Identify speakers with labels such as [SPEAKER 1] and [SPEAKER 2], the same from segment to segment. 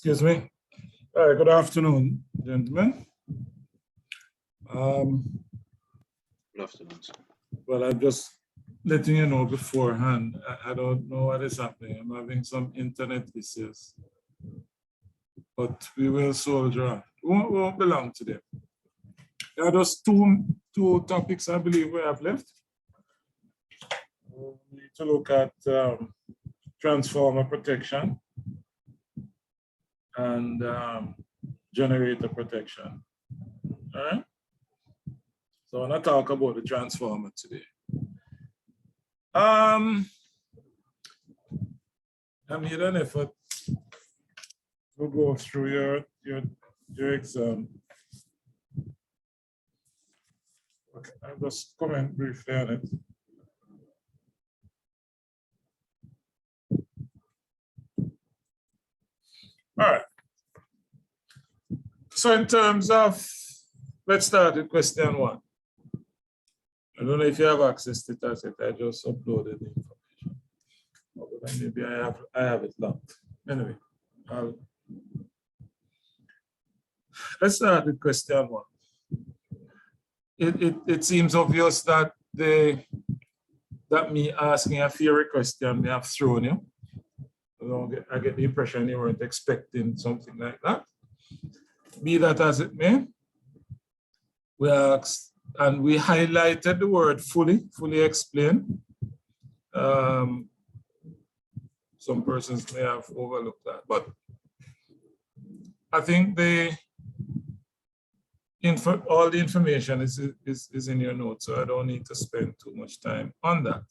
[SPEAKER 1] Excuse me. All right, good afternoon, gentlemen.
[SPEAKER 2] Good afternoon.
[SPEAKER 1] Well, I'm just letting you know beforehand. I don't know what is happening. I'm having some internet issues, but we will soldier on. We won't be long today. There are just two topics I believe we have left. We need to look at transformer protection and generator protection. All right. So I want to talk about the transformer today. I made an effort to go through your exam. Okay, I'll just comment briefly on it. All right. So in terms of, let's start with question 1. I don't know if you have access to that. I just uploaded the information. But maybe I have it locked. Anyway, let's start with question 1. It seems obvious that me asking a theory question may have thrown you. I get the impression you weren't expecting something like that. Be that as it may, we asked and we highlighted the word fully explain. Some persons may have overlooked that, but I think all the information is in your notes, so I don't need to spend too much time on that.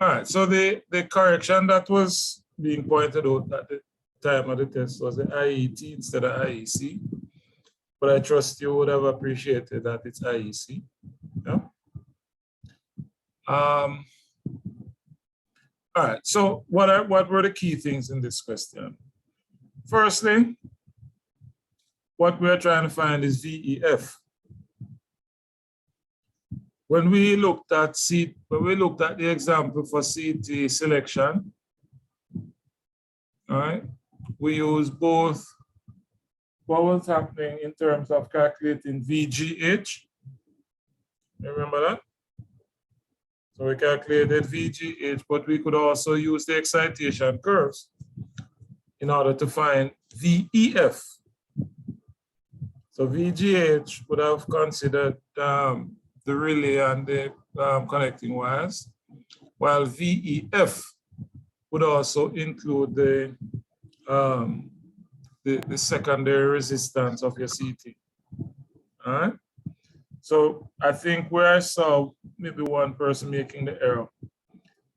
[SPEAKER 1] All right, so the correction that was being pointed out at the time of the test was the IET instead of IEC. But I trust you would have appreciated that it's IEC. Yeah? All right, so what were the key things in this question? Firstly, what we're trying to find is VEF. When we looked at the example for CT selection, all right, we use both what was happening in terms of calculating VGH. Remember that? So we calculated VGH, but we could also use the excitation curves in order to find VEF. So VGH would have considered the relay and the connecting wires, while VEF would also include the secondary resistance of your CT. All right. So I think where I saw maybe one person making the error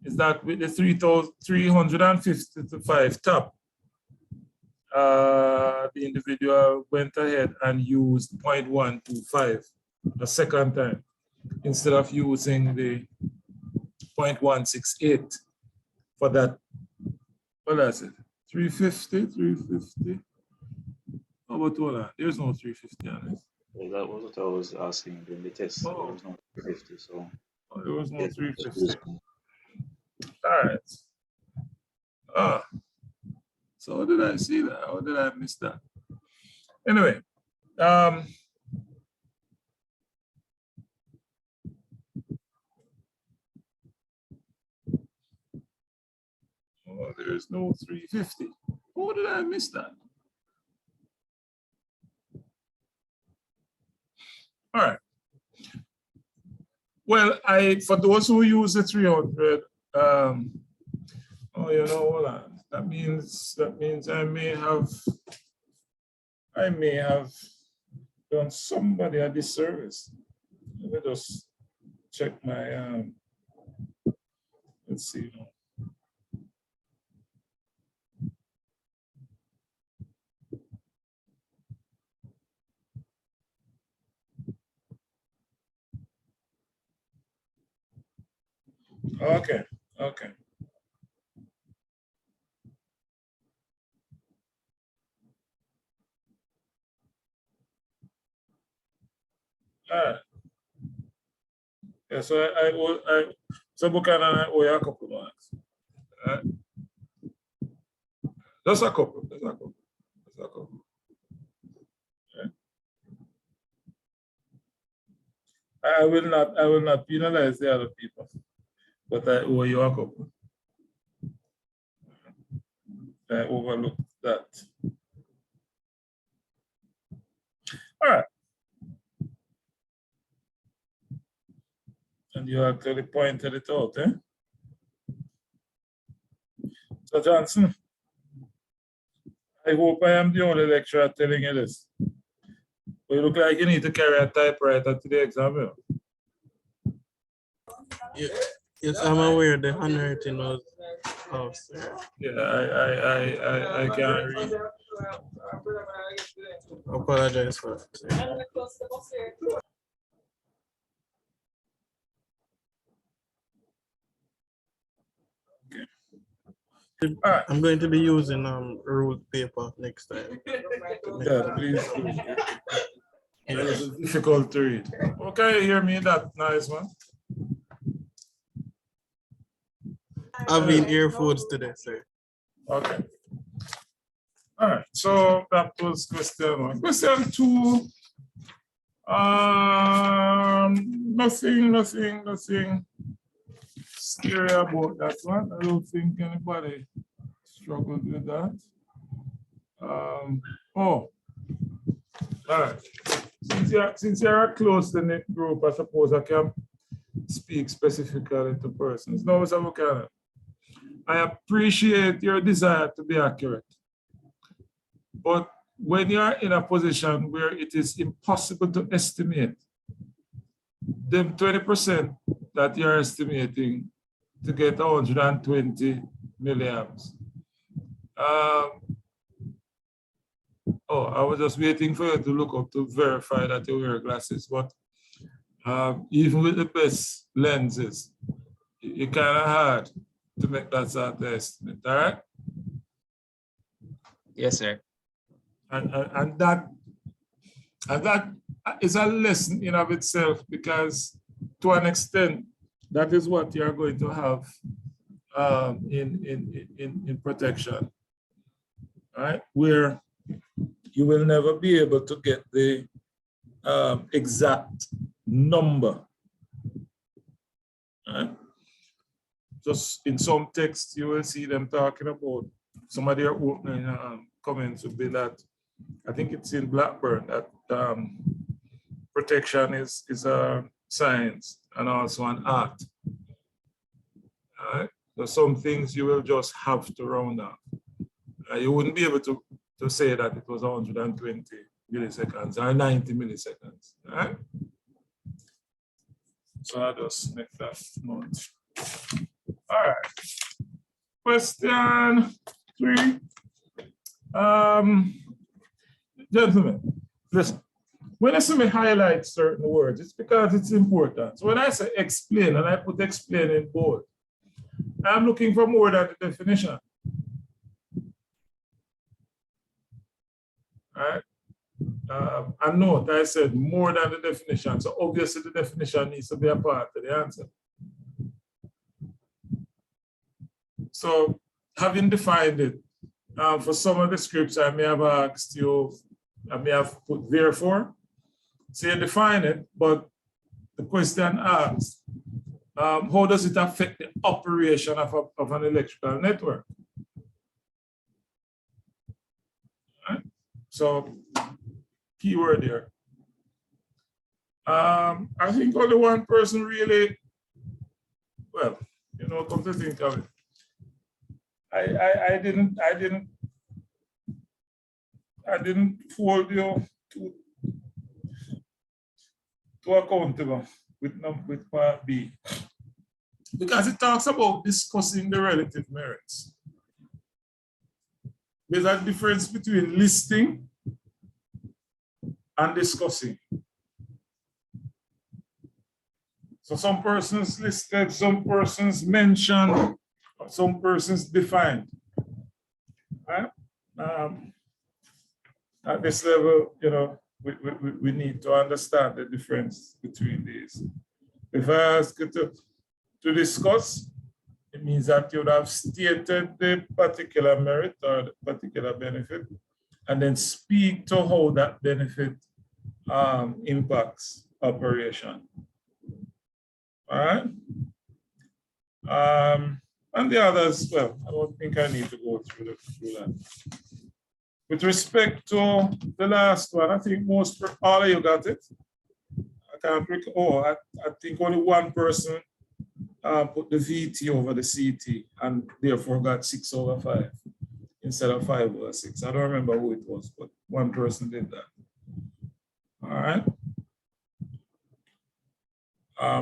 [SPEAKER 1] is that with the 355 top, the individual went ahead and used 0.125 a second time instead of using the 0.168 for that. What is it? 350? How about all that? There's no 350 on it.
[SPEAKER 2] Well, that was what I was asking during the test.
[SPEAKER 1] Oh.
[SPEAKER 2] There was no 350, so.
[SPEAKER 1] Oh, there was no 350. All right. So how did I see that? How did I miss that? Anyway, oh, there is no 350. How did I miss that? All right. Well, for those who use the 300, oh, you know, hold on. That means I may have done somebody a disservice. Let me just check my let's see. Okay. All right. Yeah, so so Buchanan, I owe you a couple marks. Just a couple. Just a couple. Just a couple. Okay. I will not penalize the other people, but I owe you a couple. I overlooked that. All right. And you actually pointed it out, eh? So Johnson, I hope I am the only lecturer telling you this. But you look like you need to carry a typewriter to the exam. You
[SPEAKER 3] Yeah. Yes, I'm aware the handwriting was off, sir.
[SPEAKER 1] Yeah, I can't read.
[SPEAKER 3] Apologize for that, sir.
[SPEAKER 1] All right.
[SPEAKER 3] I'm going to be using ruled paper next time.
[SPEAKER 1] Yeah, please. It is difficult to read. Okay, you hear me that nice one?
[SPEAKER 3] I've been Air Foods today, sir.
[SPEAKER 1] Okay. All right, so that was question one. Question two. Nothing scary about that one. I don't think anybody struggled with that. Oh, all right. Since you're a close-knit group, I suppose I can speak specifically to persons. No, Mr. Buchanan, I appreciate your desire to be accurate. But when you are in a position where it is impossible to estimate, them 20% that you're estimating to get 120 milliamps. I was just waiting for you to look up to verify that you wear glasses, but even with the best lenses, it's kind of hard to make that sort of estimate, all right?
[SPEAKER 4] Yes, sir.
[SPEAKER 1] And that is a lesson in of itself, because to an extent, that is what you're going to have in protection, right? Where you will never be able to get the exact number, right? Just in some texts, you will see them talking about, some of their opening comments would be that, I think it's in Blackburn, that protection is a science and also an art. All right? So some things you will just have to round up. You wouldn't be able to say that it was 120 milliseconds or 90 milliseconds. All right? So I'll just make that note. All right. Question 3. Gentlemen, listen. When I say me highlight certain words, it's because it's important. So when I say explain, and I put explain in bold, I'm looking for more than the definition. All right. And note, I said more than the definition. So obviously the definition needs to be a part of the answer. So having defined it, for some of the scripts, I may have asked you, I may have put therefore. So you define it, but the question asks, how does it affect the operation of an electrical network? Right? So, keyword here. I think only one person really, well, you know, come to think of it. I didn't hold you to accountable with part B, because it talks about discussing the relative merits. There's a difference between listing and discussing. So some persons listed, some persons mentioned, some persons defined. Right? At this level, you know, we need to understand the difference between these. If I ask you to discuss, it means that you would have stated the particular merit or the particular benefit, and then speak to how that benefit impacts operation. All right. And the others, well, I don't think I need to go through that. With respect to the last one, I think most all of you got it. I can't recall. I think only one person put the VT over the CT and therefore got 6/5 instead of 5/6. I don't remember who it was, but one person did that. All right.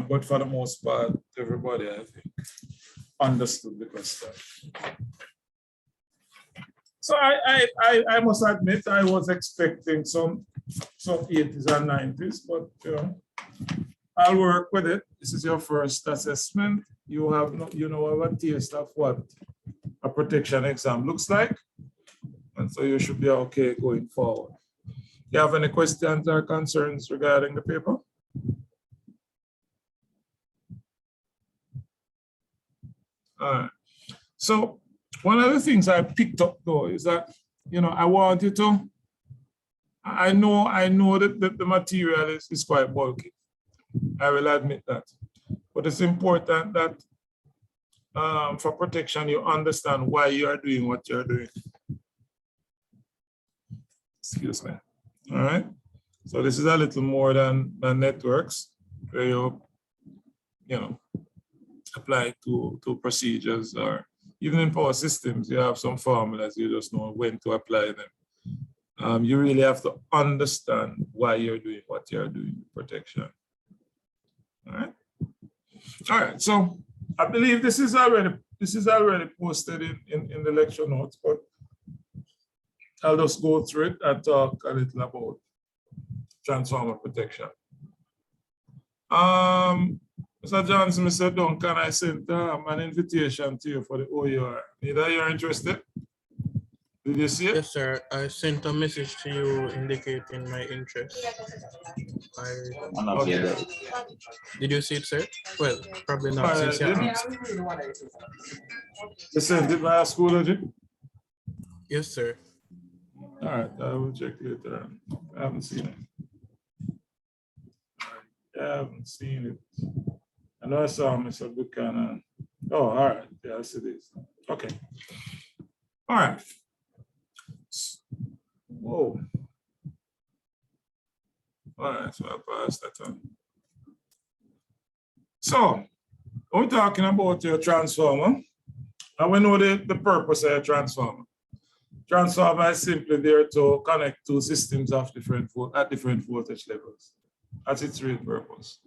[SPEAKER 1] But for the most part, everybody, I think, understood the question. So I must admit, I was expecting some 80s and 90s, but you know, I'll work with it. This is your first assessment. You have a taste of what a protection exam looks like, and so you should be okay going forward. You have any questions or concerns regarding the paper? All right. So one of the things I picked up though is that, you know, I want you to, I know that the material is quite bulky. I will admit that. But it's important that for protection, you understand why you are doing what you're doing. Excuse me. All right. So this is a little more than networks, where you know, apply to procedures, or even in power systems, you have some formulas, you just know when to apply them. You really have to understand why you're doing what you're doing with protection. All right. All right. So I believe this is already posted in the lecture notes, but I'll just go through it and talk a little about transformer protection. Mr. Johnson, Mr. Duncan, I sent an invitation to you for the OER. Either you're interested? Did you see it?
[SPEAKER 3] Yes, sir. I sent a message to you indicating my interest.
[SPEAKER 2] Okay.
[SPEAKER 3] Did you see it, sir? Well, probably not since you asked.
[SPEAKER 1] You sent it via Schoology?
[SPEAKER 3] Yes, sir.
[SPEAKER 1] All right, I will check later on. I haven't seen it. I haven't seen it. I know I saw Mr. Buchanan. Oh, all right. Yes, it is. Okay. All right. Whoa. All right, so I'll pass that on. So, we're talking about your transformer. And we know the purpose of a transformer. Transformer is simply there to connect two systems of different voltage levels. That's its real purpose.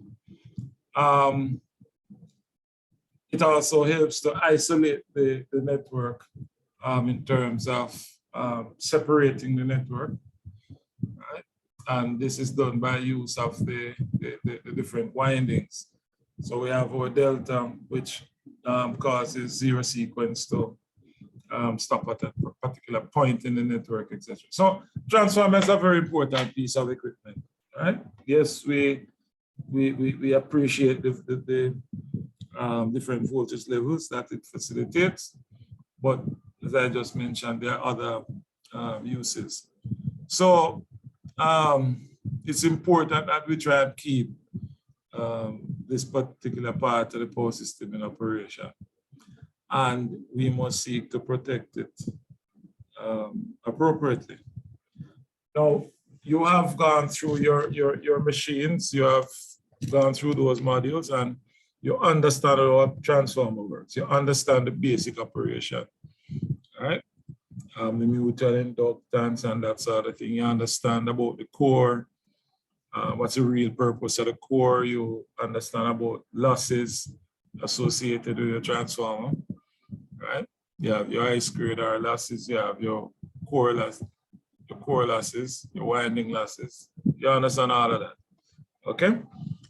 [SPEAKER 1] It also helps to isolate the network in terms of separating the network, right? And this is done by use of the different windings. So we have our delta, which causes zero sequence to stop at a particular point in the network, etc. So transformers is a very important piece of equipment, right? Yes, we appreciate the different voltage levels that it facilitates, but as I just mentioned, there are other uses. So it's important that we try and keep this particular part of the power system in operation, and we must seek to protect it appropriately. Now, you have gone through your machines, you have gone through those modules, and you understand how a transformer works. You understand the basic operation, right? The mutual inductance and that sort of thing. You understand about the core, what's the real purpose of the core. You understand about losses associated with your transformer, right? You have your I² R losses, you have your core losses, your winding losses. You understand all of that, okay?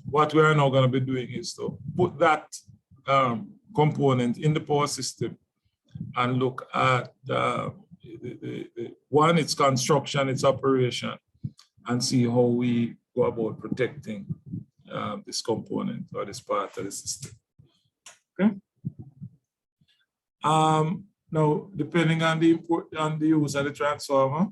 [SPEAKER 1] What we are now going to be doing is to put that component in the power system and look at one, its construction, its operation, and see how we go about protecting this component or this part of the system. Okay. Now, depending on the use of the transformer,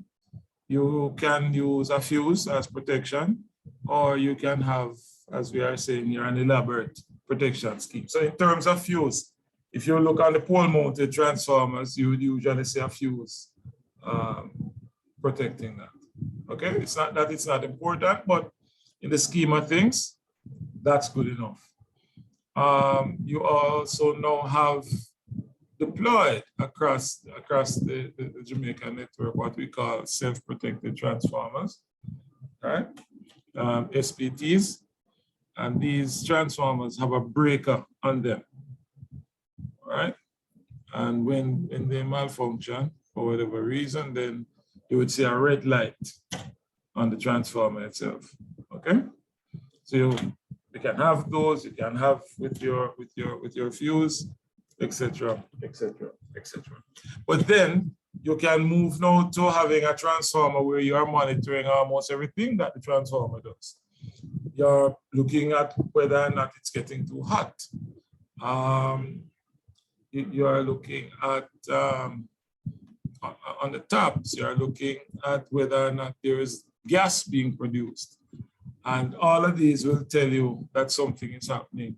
[SPEAKER 1] you can use a fuse as protection, or you can have, as we are saying here, an elaborate protection scheme. So in terms of fuse, if you look on the pole-mounted transformers, you would usually see a fuse protecting that. Okay, it's not that it's not important, but in the scheme of things, that's good enough. You also now have deployed across the Jamaican network what we call self-protected transformers, right? SPTs, and these transformers have a breaker on them, right? And when they malfunction for whatever reason, then you would see a red light on the transformer itself. Okay, so you can have those. You can have with your fuse, etc., etc., etc. But then you can move now to having a transformer where you are monitoring almost everything that the transformer does. You're looking at whether or not it's getting too hot. You are looking at on the taps, you are looking at whether or not there is gas being produced. And all of these will tell you that something is happening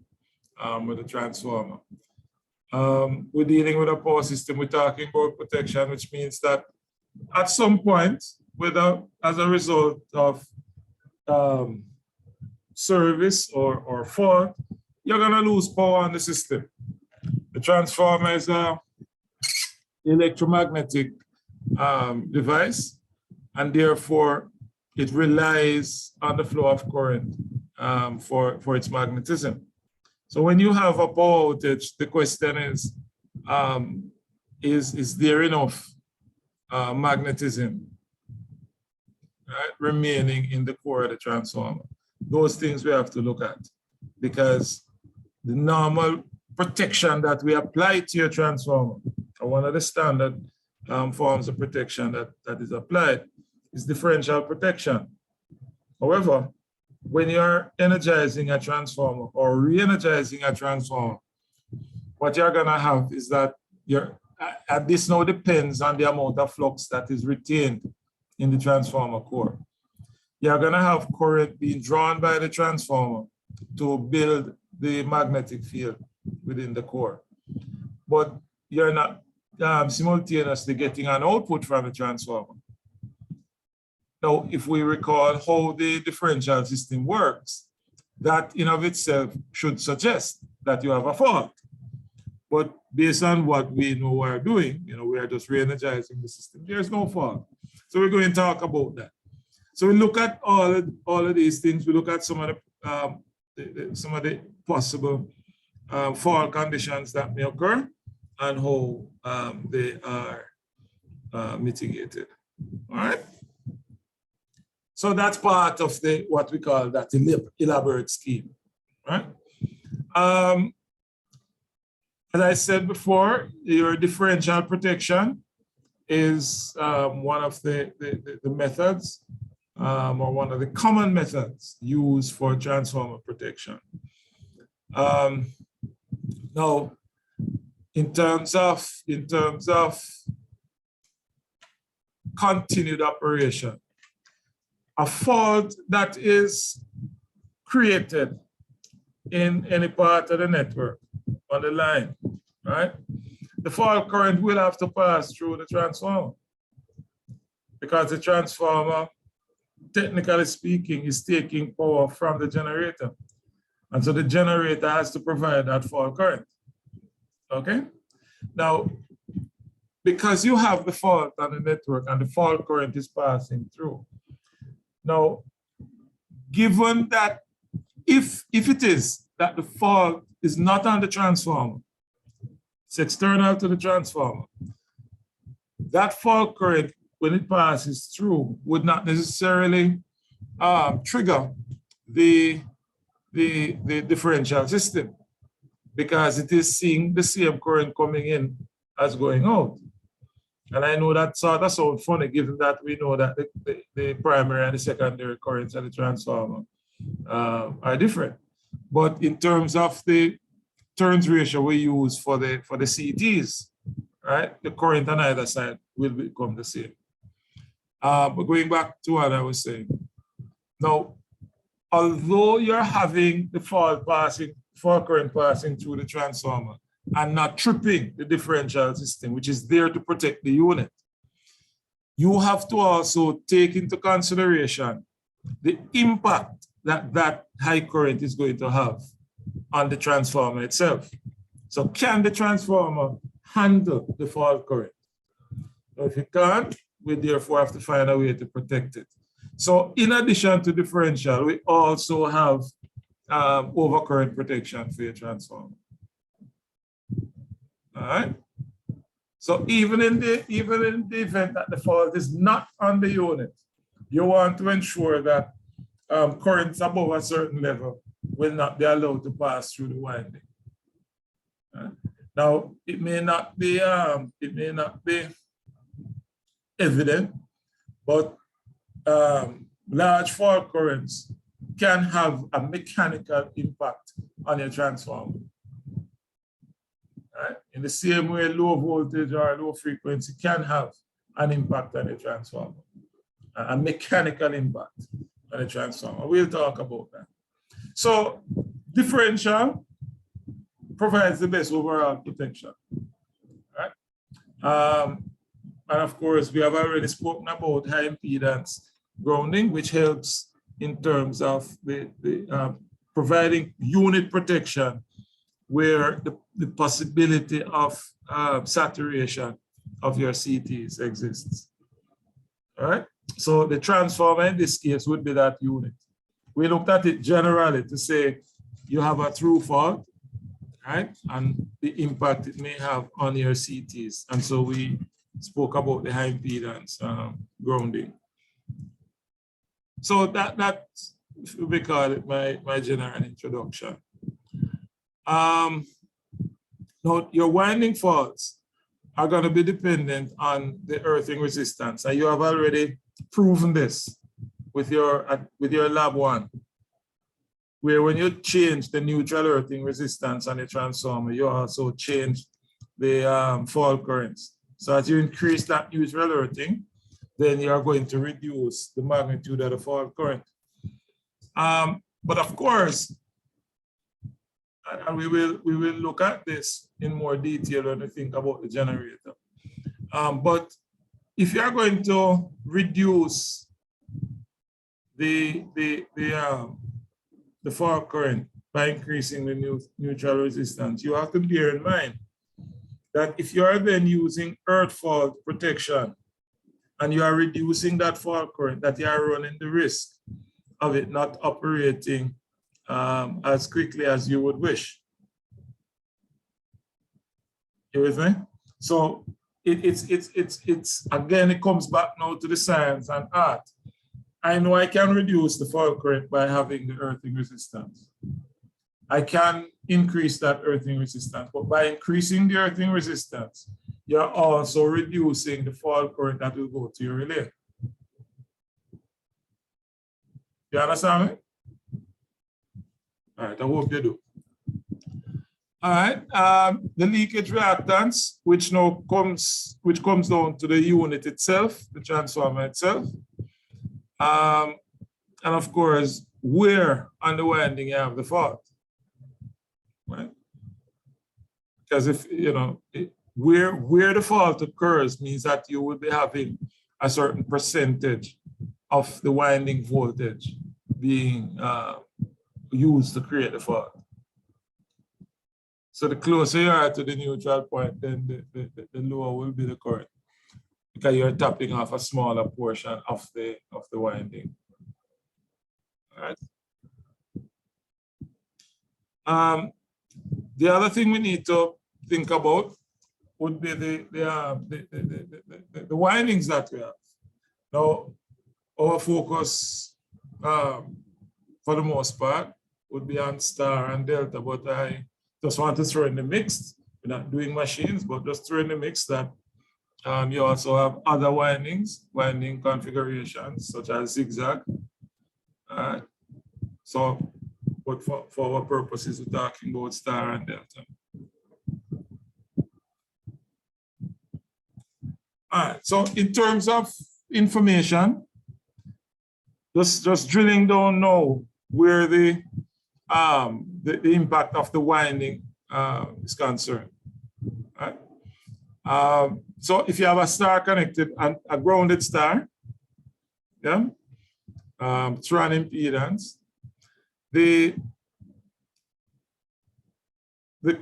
[SPEAKER 1] with the transformer. We're dealing with a power system, we're talking about protection, which means that at some point, whether as a result of service or fault, you're gonna lose power on the system. The transformer is an electromagnetic device, and therefore it relies on the flow of current for its magnetism. So when you have a power outage, the question is there enough magnetism, right, remaining in the core of the transformer? Those things we have to look at, because the normal protection that we apply to your transformer, or one of the standard forms of protection that is applied, is differential protection. However, when you're energizing a transformer or re-energizing a transformer, what you're gonna have is that and this now depends on the amount of flux that is retained in the transformer core. You're gonna have current being drawn by the transformer to build the magnetic field within the core. But you're not simultaneously getting an output from the transformer. Now, if we recall how the differential system works, that in of itself should suggest that you have a fault. But based on what we know we're doing, we are just re-energizing the system. There's no fault. So we're going to talk about that. So we look at all of these things. We look at some of the possible fault conditions that may occur and how they are mitigated. All right. So that's part of what we call that elaborate scheme, right? As I said before, your differential protection is one of the methods or one of the common methods used for transformer protection. Now, in terms of continued operation, a fault that is created in any part of the network on the line, right? The fault current will have to pass through the transformer, because the transformer, technically speaking, is taking power from the generator. And so the generator has to provide that fault current, okay? Now, because you have the fault on the network and the fault current is passing through. Now, given that if it is that the fault is not on the transformer, it's external to the transformer, that fault current, when it passes through, would not necessarily trigger the differential system, because it is seeing the same current coming in as going out. And I know that sort of sounds funny, given that we know that the primary and the secondary currents of the transformer are different. But in terms of the turns ratio we use for the CTs, right? The current on either side will become the same. But going back to what I was saying. Now, although you're having the fault current passing through the transformer and not tripping the differential system, which is there to protect the unit, you have to also take into consideration the impact that that high current is going to have on the transformer itself. So can the transformer handle the fault current? If it can't, we therefore have to find a way to protect it. So in addition to differential, we also have overcurrent protection for your transformer. All right. So even in the event that the fault is not on the unit, you want to ensure that currents above a certain level will not be allowed to pass through the winding. Now, it may not be evident, but large fault currents can have a mechanical impact on your transformer. Right? In the same way, low voltage or low frequency can have an impact on the transformer, a mechanical impact on the transformer. We'll talk about that. So differential provides the best overall protection. Right? And of course, we have already spoken about high impedance grounding, which helps in terms of providing unit protection where the possibility of saturation of your CTs exists. All right. So the transformer in this case would be that unit. We looked at it generally to say you have a true fault, right? And the impact it may have on your CTs. And so we spoke about the high impedance grounding. So that's we call it my general introduction. Now your winding faults are going to be dependent on the earthing resistance, and you have already proven this with your lab 1, where when you change the neutral earthing resistance on the transformer, you also change the fault currents. So as you increase that neutral earthing, then you are going to reduce the magnitude of the fault current. But of course, and we will look at this in more detail when we think about the generator. But if you are going to reduce the fault current by increasing the neutral resistance, you have to bear in mind that if you are then using earth fault protection and you are reducing that fault current, that you are running the risk of it not operating as quickly as you would wish. You with me? So it's again, it comes back now to the science and art. I know I can reduce the fault current by having the earthing resistance. I can increase that earthing resistance, but by increasing the earthing resistance, you're also reducing the fault current that will go to your relay. You understand me? All right, I hope you do. All right, the leakage reactance, which comes down to the unit itself, the transformer itself. And of course, where on the winding you have the fault, right? Because if, you know, where the fault occurs means that you will be having a certain percentage of the winding voltage being used to create the fault. So the closer you are to the neutral point, then the lower will be the current, because you're tapping off a smaller portion of the winding. All right. The other thing we need to think about would be the windings that we have. Now, our focus, for the most part, would be on star and delta, but I just want to throw in the mix. We're not doing machines, but just throw in the mix that you also have other winding configurations, such as zigzag. So, but for our purposes, we're talking about star and delta. All right, so in terms of information, just drilling down now where the impact of the winding is concerned. All right. So if you have a star connected and a grounded star, yeah, through an impedance, the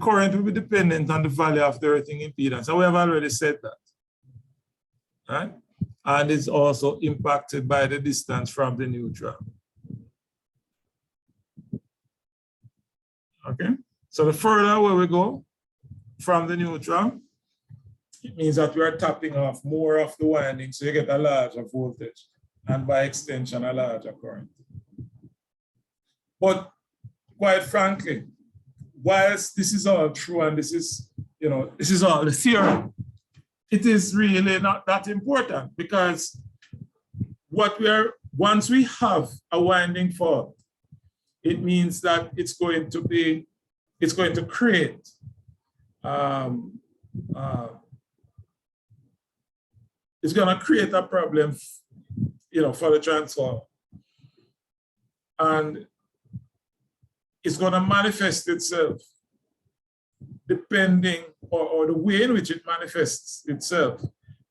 [SPEAKER 1] current will be dependent on the value of the earthing impedance. And we have already said that. Right? And it's also impacted by the distance from the neutron. Okay, so the further away we go from the neutron, it means that we are tapping off more of the winding, so you get a larger voltage, and by extension, a larger current. But quite frankly, whilst this is all true and this is, this is all the theory, it is really not that important, because once we have a winding fault, it means that it's going to create it's going to create a problem, for the transformer, and it's going to manifest itself depending, or the way in which it manifests itself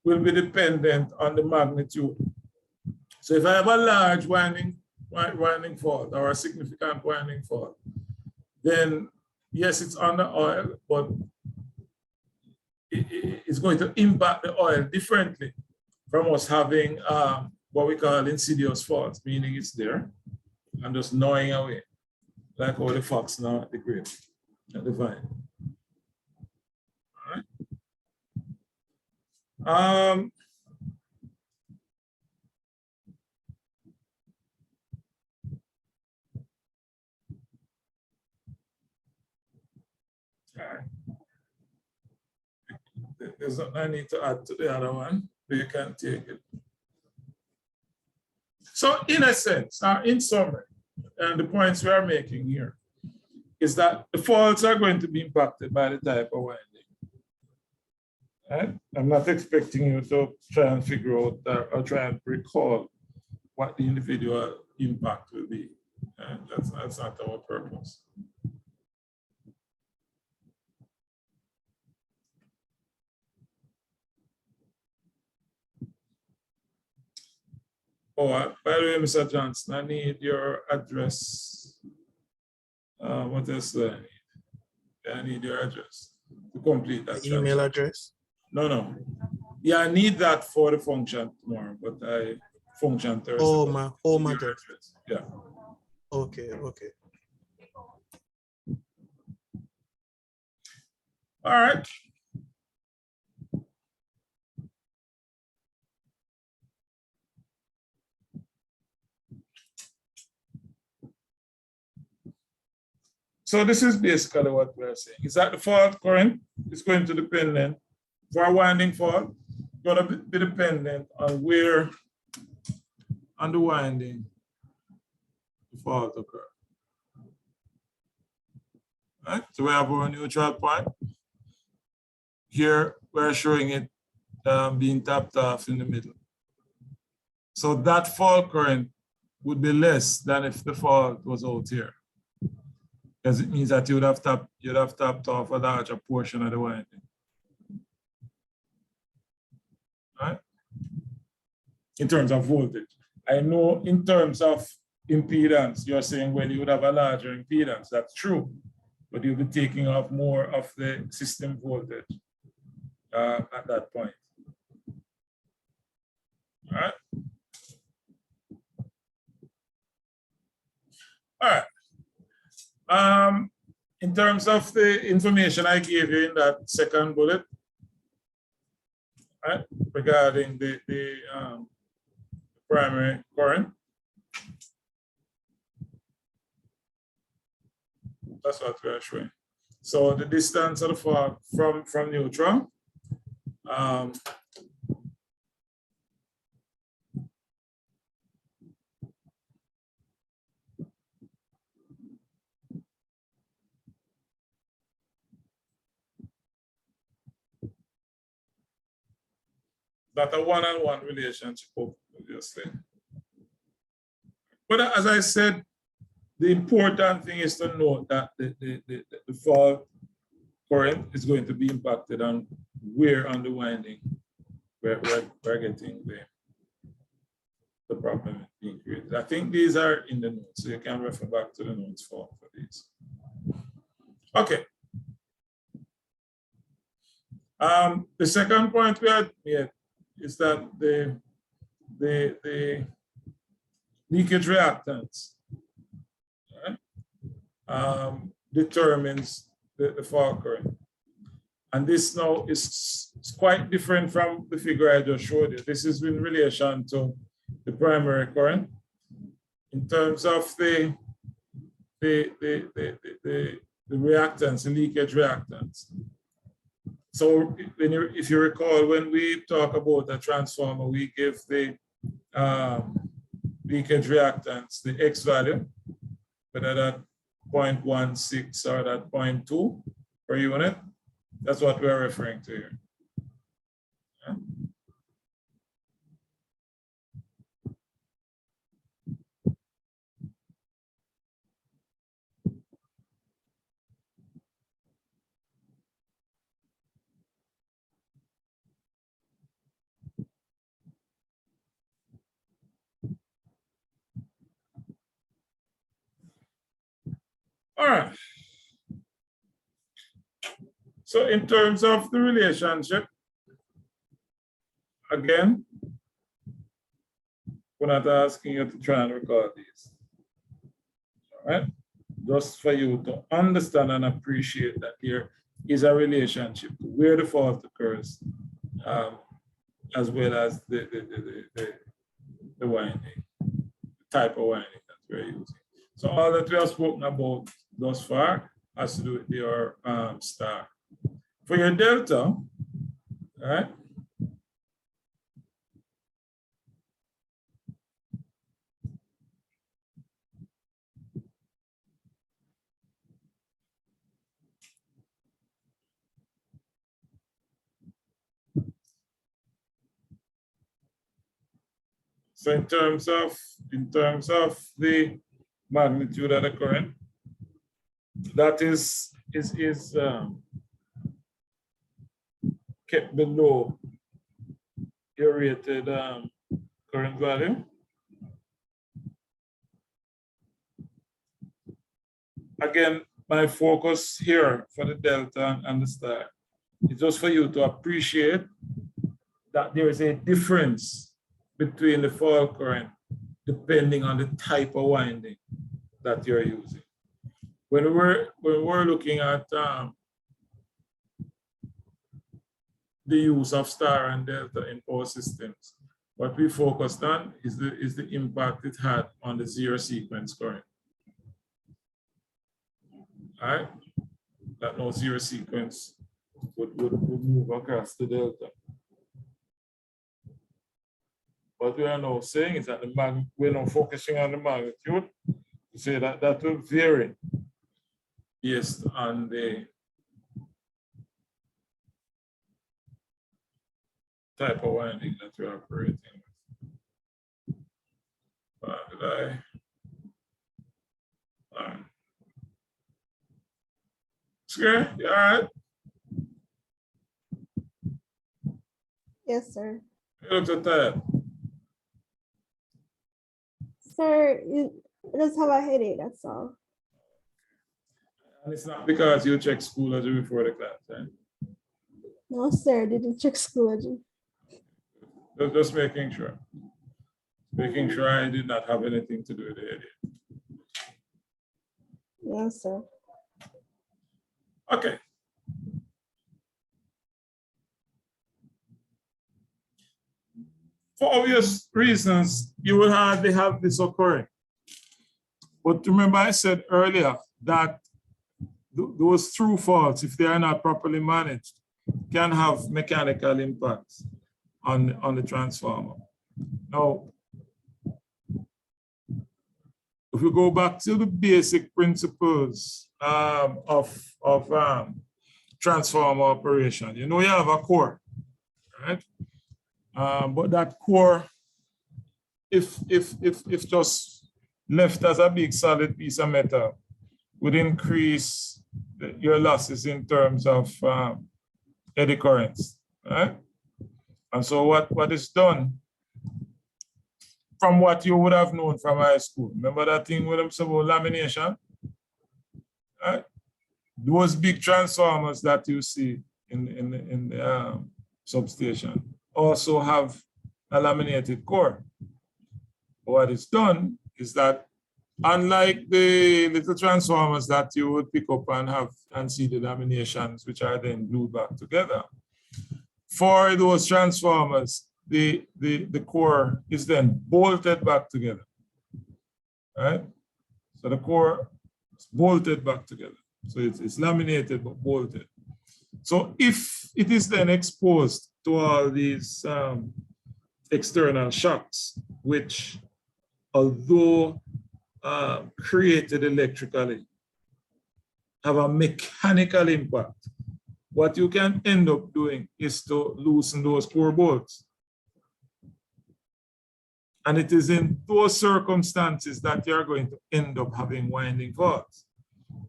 [SPEAKER 1] will be dependent on the magnitude. So if I have a large winding fault or a significant winding fault, then yes, it's on the oil, but it's going to impact the oil differently from us having what we call insidious faults, meaning it's there and just gnawing away, like all the fox now at the grape, at the vine. All right. There's nothing I need to add to the other one, but you can take it. So in a sense, in summary, and the points we are making here, is that the faults are going to be impacted by the type of winding. Right? I'm not expecting you to try and figure out or try and recall what the individual impact will be. Right? That's not our purpose. Oh, by the way, Mr. Johnson, I need your address. What else do I need? I need your address to complete that.
[SPEAKER 3] Email address?
[SPEAKER 1] No. Yeah, I need that for the function tomorrow, but I function Thursday.
[SPEAKER 3] Oh, my home address.
[SPEAKER 1] Yeah.
[SPEAKER 3] Okay.
[SPEAKER 1] All right. So this is basically what we're saying, is that the fault current is going to depend, for a winding fault, going to be dependent on where on the winding the fault occurs. Right? So we have our neutral point. Here we're showing it being tapped off in the middle. So that fault current would be less than if the fault was out here, because it means that you'd have tapped off a larger portion of the winding. Right? In terms of voltage. I know in terms of impedance, you're saying, well, you would have a larger impedance. That's true, but you'll be taking off more of the system voltage at that point. All right. All right. In terms of the information I gave you in that second bullet, right, regarding the primary current, that's what we are showing. So the distance of the fault from neutron, Not a one-on-one relationship, obviously. But as I said, the important thing is to note that the fault current is going to be impacted on where on the winding we're getting the problem being created. I think these are in the notes, so you can refer back to the notes for these. Okay. The second point we had made is that the leakage reactance, right, determines the fault current. And this now is quite different from the figure I just showed you. This is in relation to the primary current. In terms of the reactance, the leakage reactance. So if you recall, when we talk about a transformer, we give the leakage reactance, the X value, whether that 0.16 or that 0.2 per unit. That's what we're referring to here. Yeah. All right. So in terms of the relationship, again, we're not asking you to try and record these. All right. Just for you to understand and appreciate that there is a relationship where the fault occurs, as well as the winding, the type of winding that we're using. So all that we have spoken about thus far has to do with your star. For your delta, all right, so in terms of the magnitude of the current, that is kept below your rated current value. Again, my focus here for the delta and the star is just for you to appreciate that there is a difference between the fault current depending on the type of winding that you're using. When we're looking at the use of star and delta in power systems, what we focused on is the impact it had on the zero sequence current. All right, that no zero sequence would move across the delta. What we are now saying is that we're now focusing on the magnitude to say that that will vary based on the type of winding that you're operating with. Okay, you all right?
[SPEAKER 4] Yes, sir.
[SPEAKER 1] You look so tired.
[SPEAKER 4] Sir, I just have a headache, that's all.
[SPEAKER 1] And it's not because you check Schoology before the class, right?
[SPEAKER 4] No, sir, didn't check Schoology.
[SPEAKER 1] Just making sure. Making sure I did not have anything to do with the headache.
[SPEAKER 4] Yes, sir.
[SPEAKER 1] Okay. For obvious reasons, you will hardly have this occurring. But remember I said earlier that those through faults, if they are not properly managed, can have mechanical impacts on the transformer. Now, if we go back to the basic principles of transformer operation, you know you have a core, right? But that core, if just left as a big solid piece of metal, would increase your losses in terms of eddy currents, right? And so what is done, from what you would have known from high school, remember that thing with them about lamination? Right? Those big transformers that you see in the substation also have a laminated core. What is done is that, unlike the little transformers that you would pick up and have and see the laminations, which are then glued back together, for those transformers, the core is then bolted back together, right? So the core is bolted back together. So it's laminated but bolted. So if it is then exposed to all these external shocks, which although created electrically, have a mechanical impact, what you can end up doing is to loosen those core bolts. And it is in those circumstances that you're going to end up having winding faults.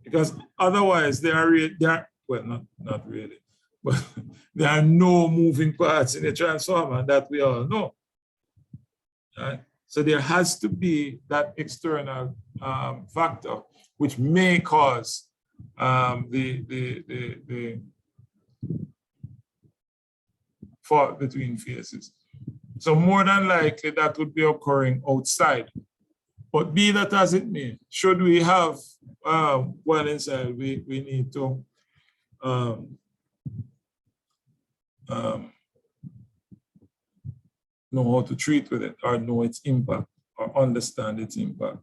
[SPEAKER 1] Because otherwise there are well, not really, but there are no moving parts in the transformer that we all know. Right? So there has to be that external factor which may cause the fault between phases. So more than likely that would be occurring outside. But be that as it may, should we have one inside, we need to know how to treat with it, or know its impact, or understand its impact.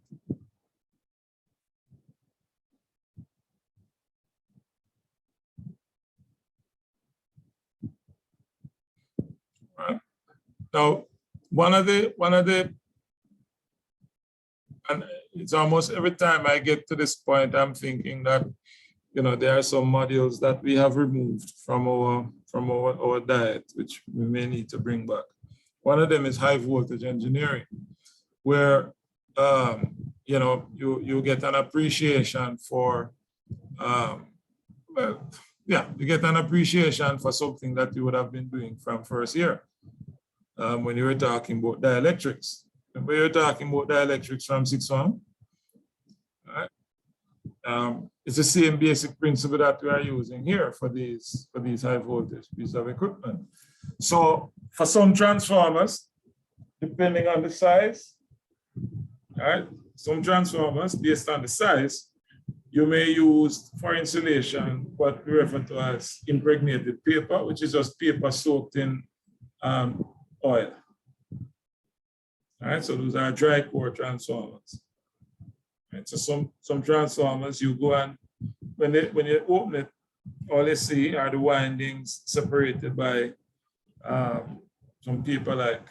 [SPEAKER 1] Right. Now, one of the, and it's almost every time I get to this point, I'm thinking that, you know, there are some modules that we have removed from our diet, which we may need to bring back. One of them is high voltage engineering, where you know, you get an appreciation for well, yeah, you get an appreciation for something that you would have been doing from first year when you were talking about dielectrics. Remember, you were talking about dielectrics from 6-1. Right? It's the same basic principle that we are using here for these high voltage pieces of equipment. So for some transformers, depending on the size, right? Some transformers, based on the size, you may use for insulation what we refer to as impregnated paper, which is just paper soaked in oil. All right, so those are dry core transformers. Right, so some transformers, you go and when you open it, all you see are the windings separated by some paper like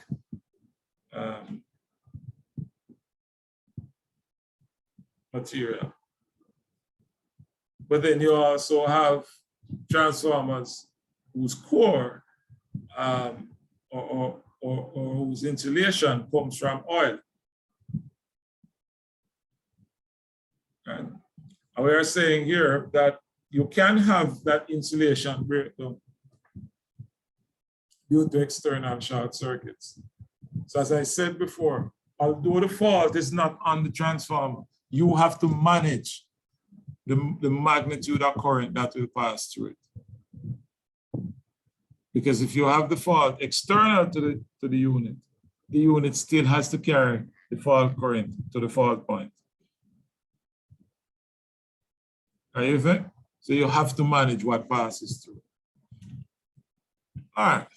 [SPEAKER 1] material. But then you also have transformers whose core or whose insulation comes from oil. Right? And we are saying here that you can have that insulation breakdown due to external short circuits. So as I said before, although the fault is not on the transformer, you have to manage the magnitude of current that will pass through it. Because if you have the fault external to the unit still has to carry the fault current to the fault point. Are you with me? So you have to manage what passes through. All right.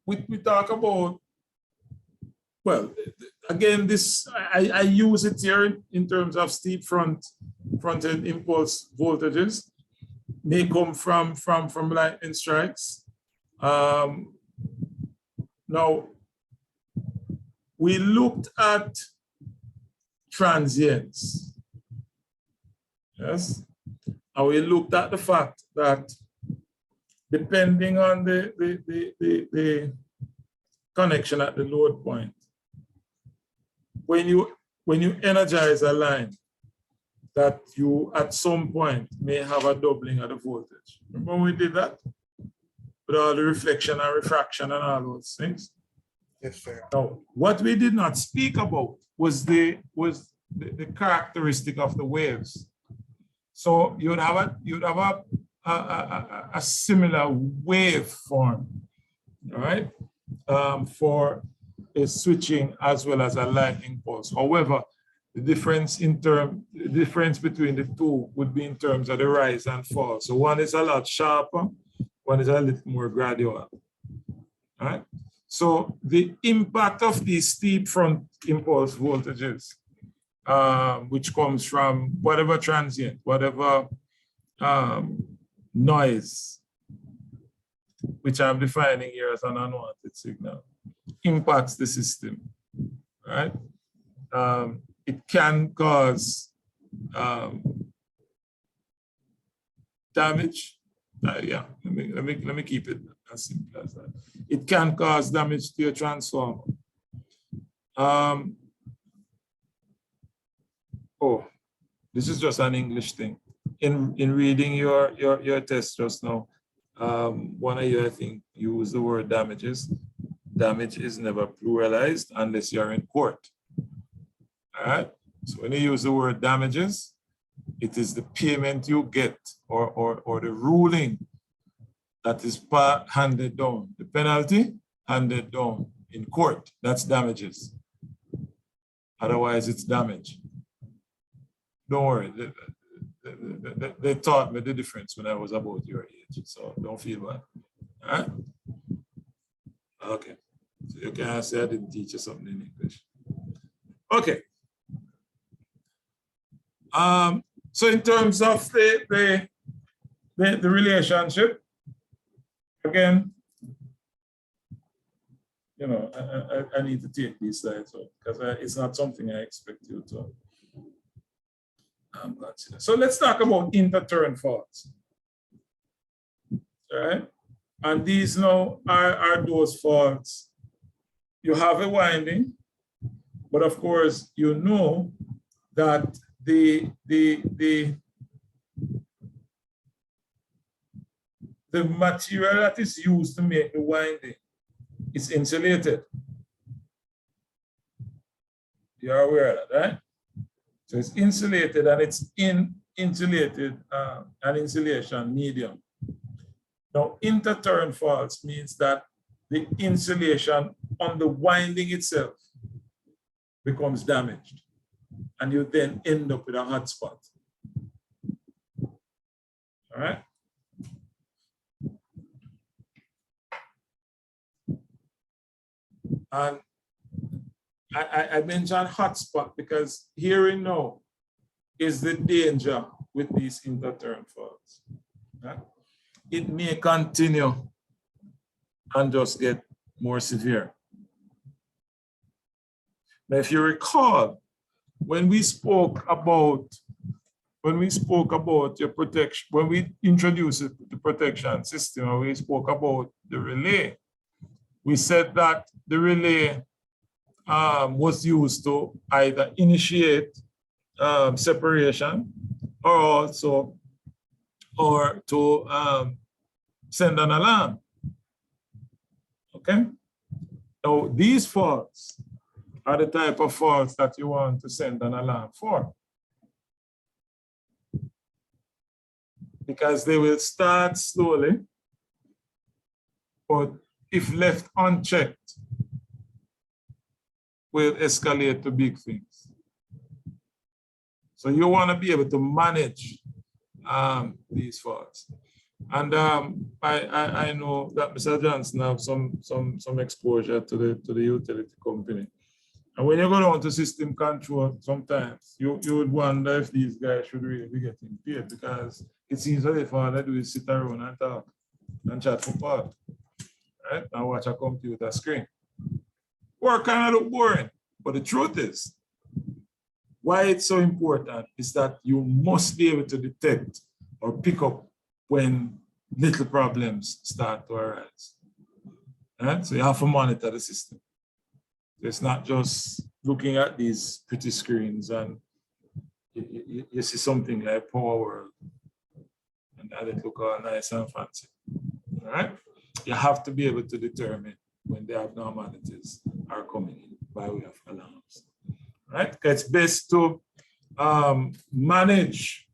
[SPEAKER 1] We talk about, well, again, this I use it here in terms of steep front-end impulse voltages. May come from lightning strikes. Now, we looked at transients. Yes. And we looked at the fact that depending on the connection at the load point, when you energize a line, that you at some point may have a doubling of the voltage. Remember when we did that? With all the reflection and refraction and all those things.
[SPEAKER 3] Yes, sir.
[SPEAKER 1] Now, what we did not speak about was the characteristic of the waves. So you'd have a similar wave form, all right, for a switching as well as a lightning pulse. However, the difference between the two would be in terms of the rise and fall. So one is a lot sharper, one is a little more gradual. All right. So the impact of these steep front impulse voltages, which comes from whatever transient, whatever noise, which I'm defining here as an unwanted signal, impacts the system, right? It can cause damage. Yeah, let me keep it as simple as that. It can cause damage to your transformer. Oh, this is just an English thing. In reading your test just now, one of you, I think, used the word damages. Damage is never pluralized unless you're in court. All right. So when you use the word damages, it is the payment you get or the ruling that is handed down. The penalty handed down in court. That's damages. Otherwise, it's damage. Don't worry. They taught me the difference when I was about your age. So don't feel bad. All right? Okay. So you can say I didn't teach you something in English. Okay. So in terms of the relationship, again, you know, I need to take these slides out because it's not something I expect you to consider. So let's talk about interturn faults. All right. And these now are those faults. You have a winding, but of course, you know that the material that is used to make the winding is insulated. You're aware of that, right? So it's insulated and it's in insulated an insulation medium. Now, interturn faults means that the insulation on the winding itself becomes damaged, and you then end up with a hot spot. All right. And I mentioned hotspot because hearing now is the danger with these interturn faults. Right? It may continue and just get more severe. Now, if you recall, when we spoke about your protection, when we introduced the protection system, and we spoke about the relay, we said that the relay was used to either initiate separation or to send an alarm. Okay. Now these faults are the type of faults that you want to send an alarm for, because they will start slowly, but if left unchecked, will escalate to big things. So you want to be able to manage these faults. And I know that Mr. Johnson have some exposure to the utility company. And when you go down to system control, sometimes you would wonder if these guys should really be getting paid, because it seems that if all they do is sit around and talk and chat for part, right? And watch a computer screen. Work kind of look boring, but the truth is, why it's so important is that you must be able to detect or pick up when little problems start to arise. Right? So you have to monitor the system. It's not just looking at these pretty screens and you see something like Power World and that it look all nice and fancy. All right? You have to be able to determine when the abnormalities are coming in by way of alarms. Right? It's best to manage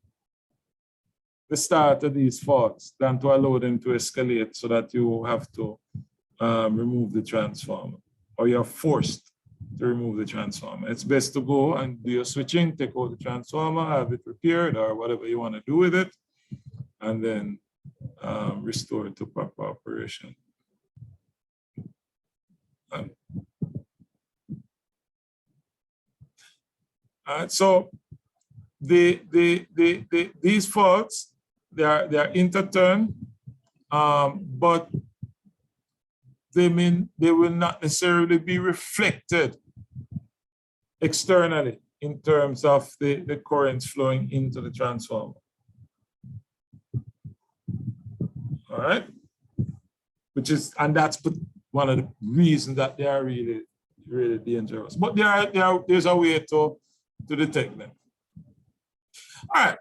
[SPEAKER 1] the start of these faults than to allow them to escalate so that you have to remove the transformer or you're forced to remove the transformer. It's best to go and do your switching, take out the transformer, have it repaired or whatever you want to do with it, and then restore it to proper operation. So these faults, they are interturned, but they will not necessarily be reflected externally in terms of the currents flowing into the transformer. All right, and that's one of the reasons that they are really, really dangerous. But there's a way to detect them. All right.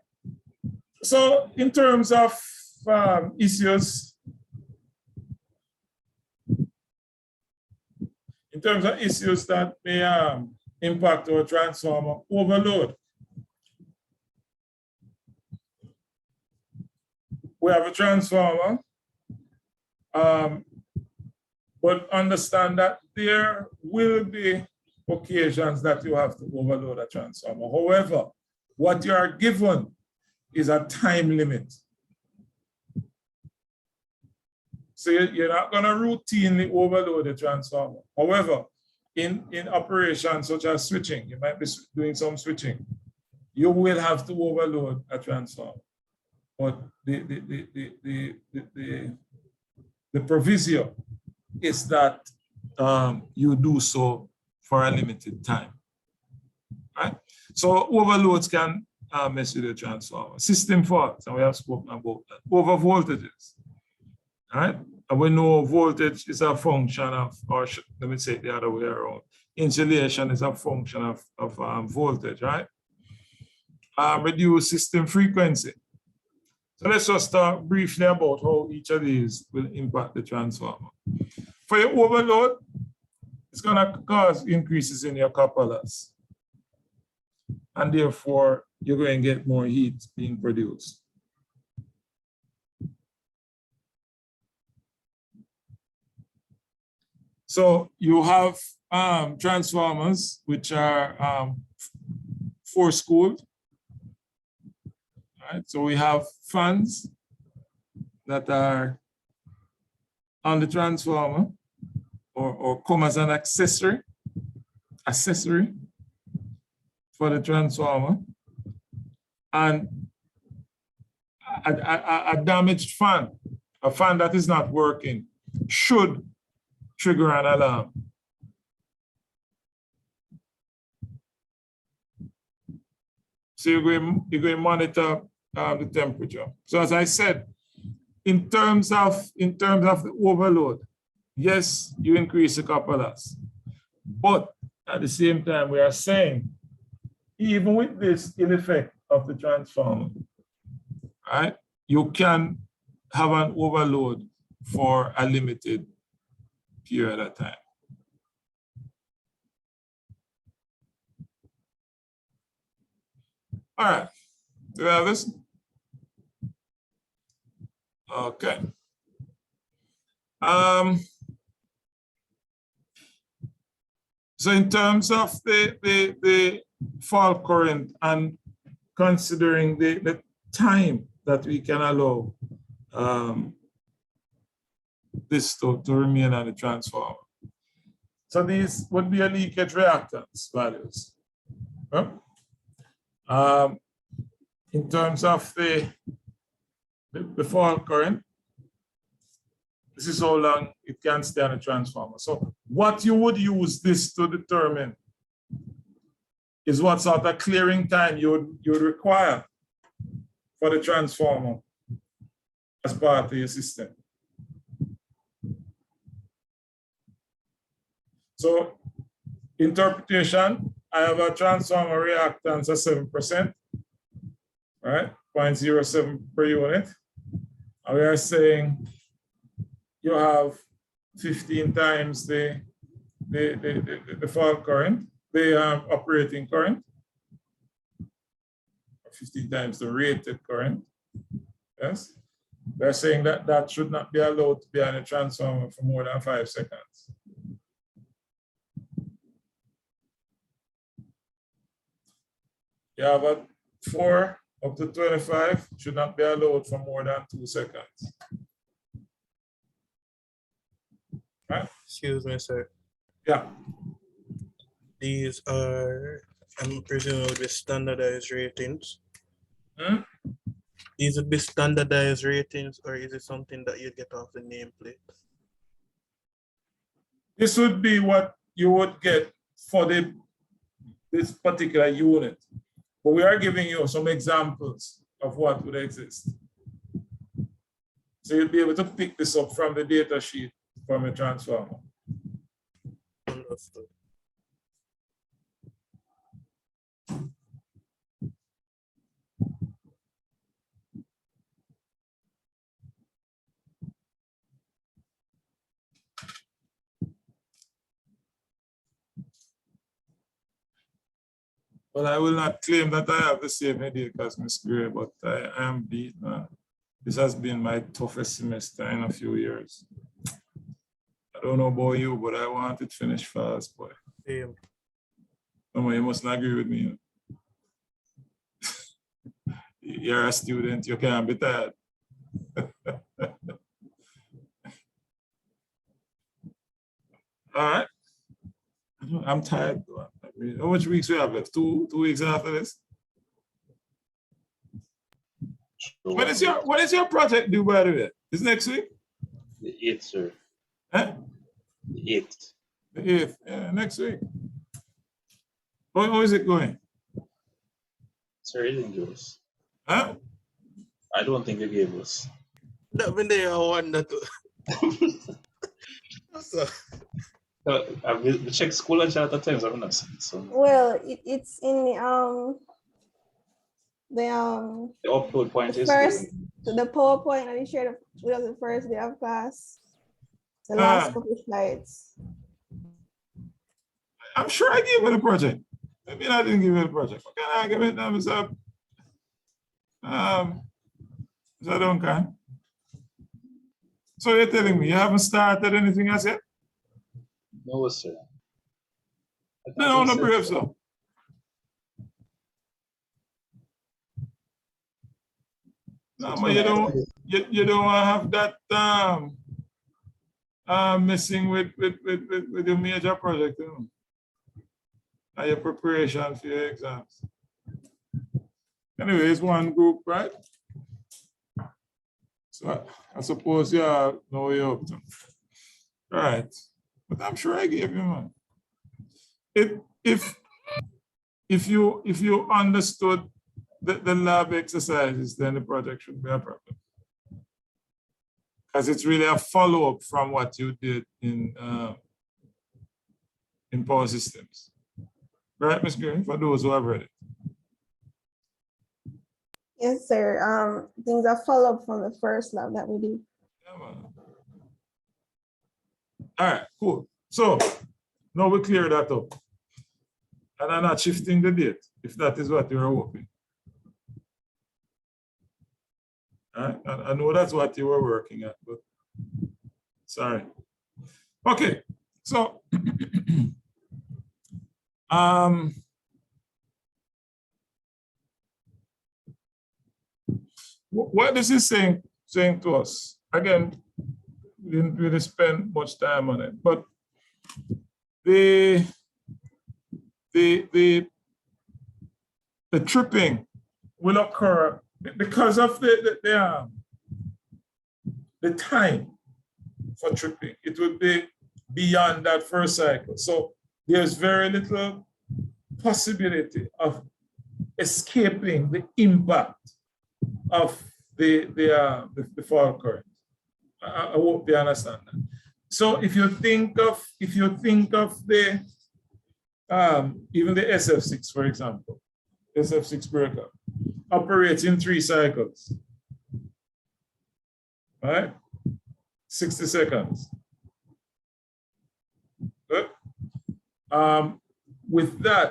[SPEAKER 1] So in terms of issues, that may impact our transformer, overload. We have a transformer, but understand that there will be occasions that you have to overload a transformer. However, what you are given is a time limit. So you're not going to routinely overload the transformer. However, in operations such as switching, you might be doing some switching, you will have to overload a transformer. But the proviso is that you do so for a limited time. Right? So overloads can mess with the transformer. System faults, and we have spoken about that. Over voltages. Right? And we know voltage is a function of, or let me say it the other way around. Insulation is a function of voltage, right? Reduce system frequency. So let's just talk briefly about how each of these will impact the transformer. For your overload, it's going to cause increases in your copper loss. And therefore, you're going to get more heat being produced. So you have transformers which are force-cooled. Right? So we have fans that are on the transformer or come as an accessory for the transformer. And a damaged fan, a fan that is not working, should trigger an alarm. So you're going to monitor the temperature. So as I said, in terms of the overload, yes, you increase the copper loss. But at the same time, we are saying, even with this ill effect of the transformer, right, you can have an overload for a limited period of time. All right, do we have this? Okay. So in terms of the fault current and considering the time that we can allow this to remain on the transformer. So these would be a leakage reactance values. In terms of the fault current, this is how long it can stay on a transformer. So what you would use this to determine is what sort of clearing time you would require for the transformer as part of your system. So interpretation, I have a transformer reactance of 7%, right? 0.07 per unit. And we are saying you have 15 times the fault current, the operating current, 15 times the rated current. Yes, they're saying that that should not be allowed to be on a transformer for more than 5 seconds. You have a 4 up to 25 should not be allowed for more than 2 seconds. Right?
[SPEAKER 3] Excuse me, sir.
[SPEAKER 1] Yeah.
[SPEAKER 3] These are, I'm presuming, would be standardized ratings.
[SPEAKER 1] Hmm?
[SPEAKER 3] These would be standardized ratings, or is it something that you get off the nameplate?
[SPEAKER 1] This would be what you would get for this particular unit. But we are giving you some examples of what would exist. So you'll be able to pick this up from the data sheet from a transformer.
[SPEAKER 3] Understood.
[SPEAKER 1] Well, I will not claim that I have the same headache as Ms. Gray, but I am beat, man. This has been my toughest semester in a few years. I don't know about you, but I want it finished fast, boy.
[SPEAKER 3] Same.
[SPEAKER 1] No, you mustn't agree with me. You're a student, you can't be tired. All right. I'm tired. How much weeks we have left? 2 weeks after this? When is your project due, by the way? Is next week?
[SPEAKER 2] The 8th, sir.
[SPEAKER 1] Huh?
[SPEAKER 2] The 8th.
[SPEAKER 1] The 8th, yeah, next week. How is it going?
[SPEAKER 2] Sir, you didn't give us.
[SPEAKER 1] Huh?
[SPEAKER 2] I don't think you gave us.
[SPEAKER 3] That when they are wonder too. So,
[SPEAKER 2] We check school and chat at times, I not seen it, so
[SPEAKER 4] Well, it's in the
[SPEAKER 2] the upload point is
[SPEAKER 4] first, so the PowerPoint that you shared with us the first day of class, the last couple of slides.
[SPEAKER 1] I'm sure I gave you the project. Maybe I didn't give you the project. What kind of argument now, Mr. Mr. Duncan? So you're telling me you haven't started anything as yet?
[SPEAKER 2] no, sir.
[SPEAKER 1] No, no, brave, so. No, but you don't want to have that messing with your major project, you know, and your preparation for your exams. Anyway, it's one group, right? So I suppose you know you're up to. Right. But I'm sure I gave you one. If you understood the lab exercises, then the project shouldn't be a problem. Because it's really a follow-up from what you did in Power Systems. Right, Ms. Green, for those who have read it.
[SPEAKER 4] Yes, sir. Things are follow up from the first lab that we did.
[SPEAKER 1] Yeah, man. All right, cool. So now we clear that up. And I'm not shifting the date, if that is what you're hoping. All right, I know that's what you were working at, but sorry. Okay, so what this is saying to us, again, we didn't really spend much time on it, but the tripping will occur because of the time for tripping. It would be beyond that first cycle. So there's very little possibility of escaping the impact of the fault current. I hope they understand that. So if you think of the even the SF6, for example, SF6 breaker operates in 3 cycles, right? 60 seconds. Good. With that,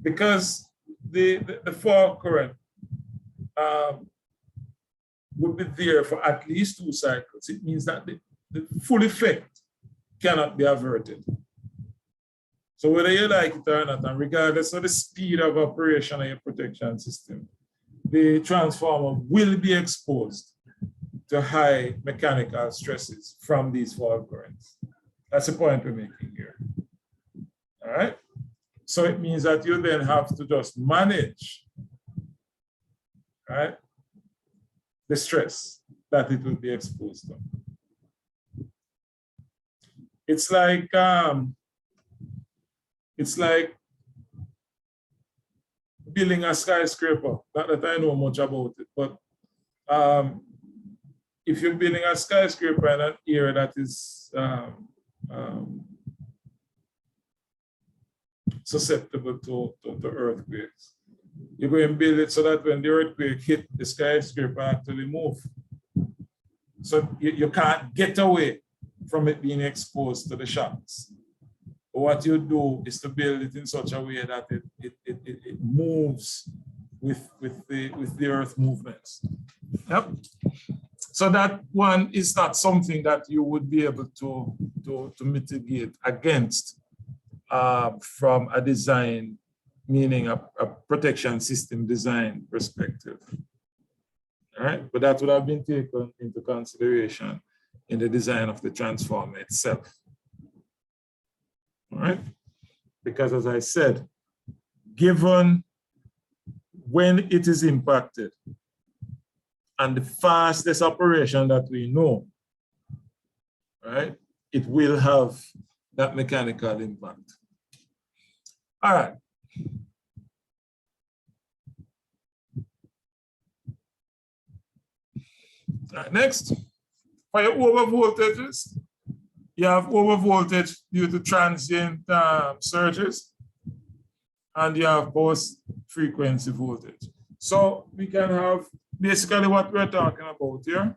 [SPEAKER 1] because the fault current would be there for at least 2 cycles, it means that the full effect cannot be averted. So whether you like it or not, and regardless of the speed of operation of your protection system, the transformer will be exposed to high mechanical stresses from these fault currents. That's the point we're making here. All right. So it means that you then have to just manage, right, the stress that it will be exposed to. It's like building a skyscraper. Not that I know much about it, but if you're building a skyscraper in an area that is susceptible to earthquakes, you're going to build it so that when the earthquake hit, the skyscraper actually move. So you can't get away from it being exposed to the shocks. But what you do is to build it in such a way that it moves with the earth movements. Yep. So that one is not something that you would be able to mitigate against from a design, meaning a protection system design perspective. All right, but that would have been taken into consideration in the design of the transformer itself. All right, because as I said, given when it is impacted and the fastest operation that we know, right, it will have that mechanical impact. All right. All right, next, for your over voltages, you have over voltage due to transient surges, and you have post frequency voltage. So we can have basically what we're talking about here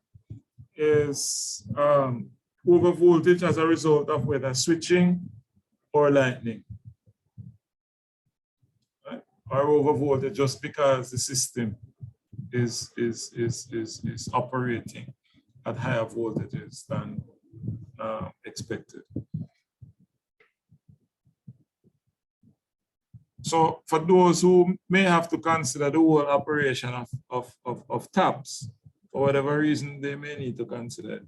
[SPEAKER 1] is over voltage as a result of whether switching or lightning, right? Or over voltage just because the system is operating at higher voltages than expected. So for those who may have to consider the whole operation of taps, for whatever reason they may need to consider it,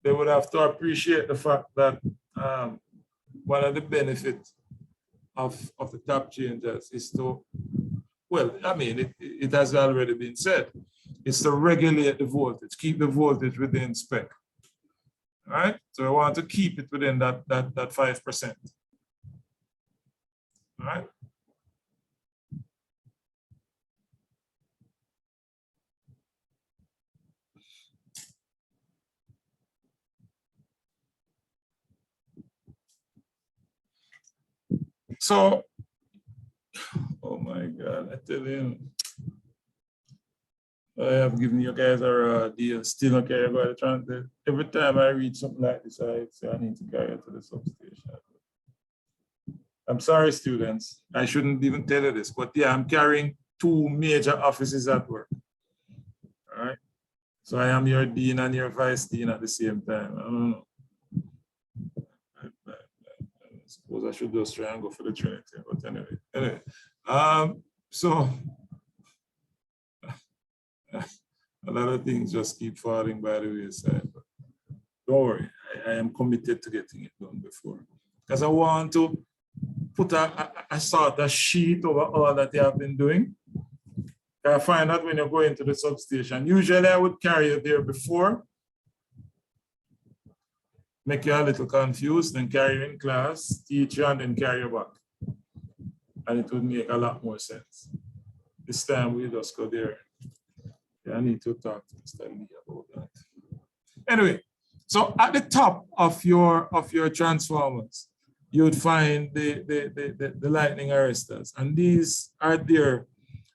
[SPEAKER 1] they would have to appreciate the fact that one of the benefits of the tap changers is to, well, I mean, it has already been said, it's to regulate the voltage, keep the voltage within spec. All right, so I want to keep it within that 5%. All right. So, oh my God, I tell you, I have given you guys a deal. Still not carry about the transit. Every time I read something like this, I say I need to carry it to the substation. I'm sorry, students. I shouldn't even tell you this, but yeah, I'm carrying 2 major offices at work. All right. So I am your dean and your vice dean at the same time. I don't know. I suppose I should just try and go for the Trinity, but anyway. So a lot of things just keep falling by the wayside. But don't worry, I am committed to getting it done before, because I want to put a sort of sheet over all that you have been doing. I find that when you're going to the substation, usually I would carry you there before, make you a little confused, then carry you in class, teach you, and then carry you back. And it would make a lot more sense. This time we just go there. Yeah, I need to talk to Mr. Lee about that. Anyway, so at the top of your transformers, you would find the lightning arresters. And these are there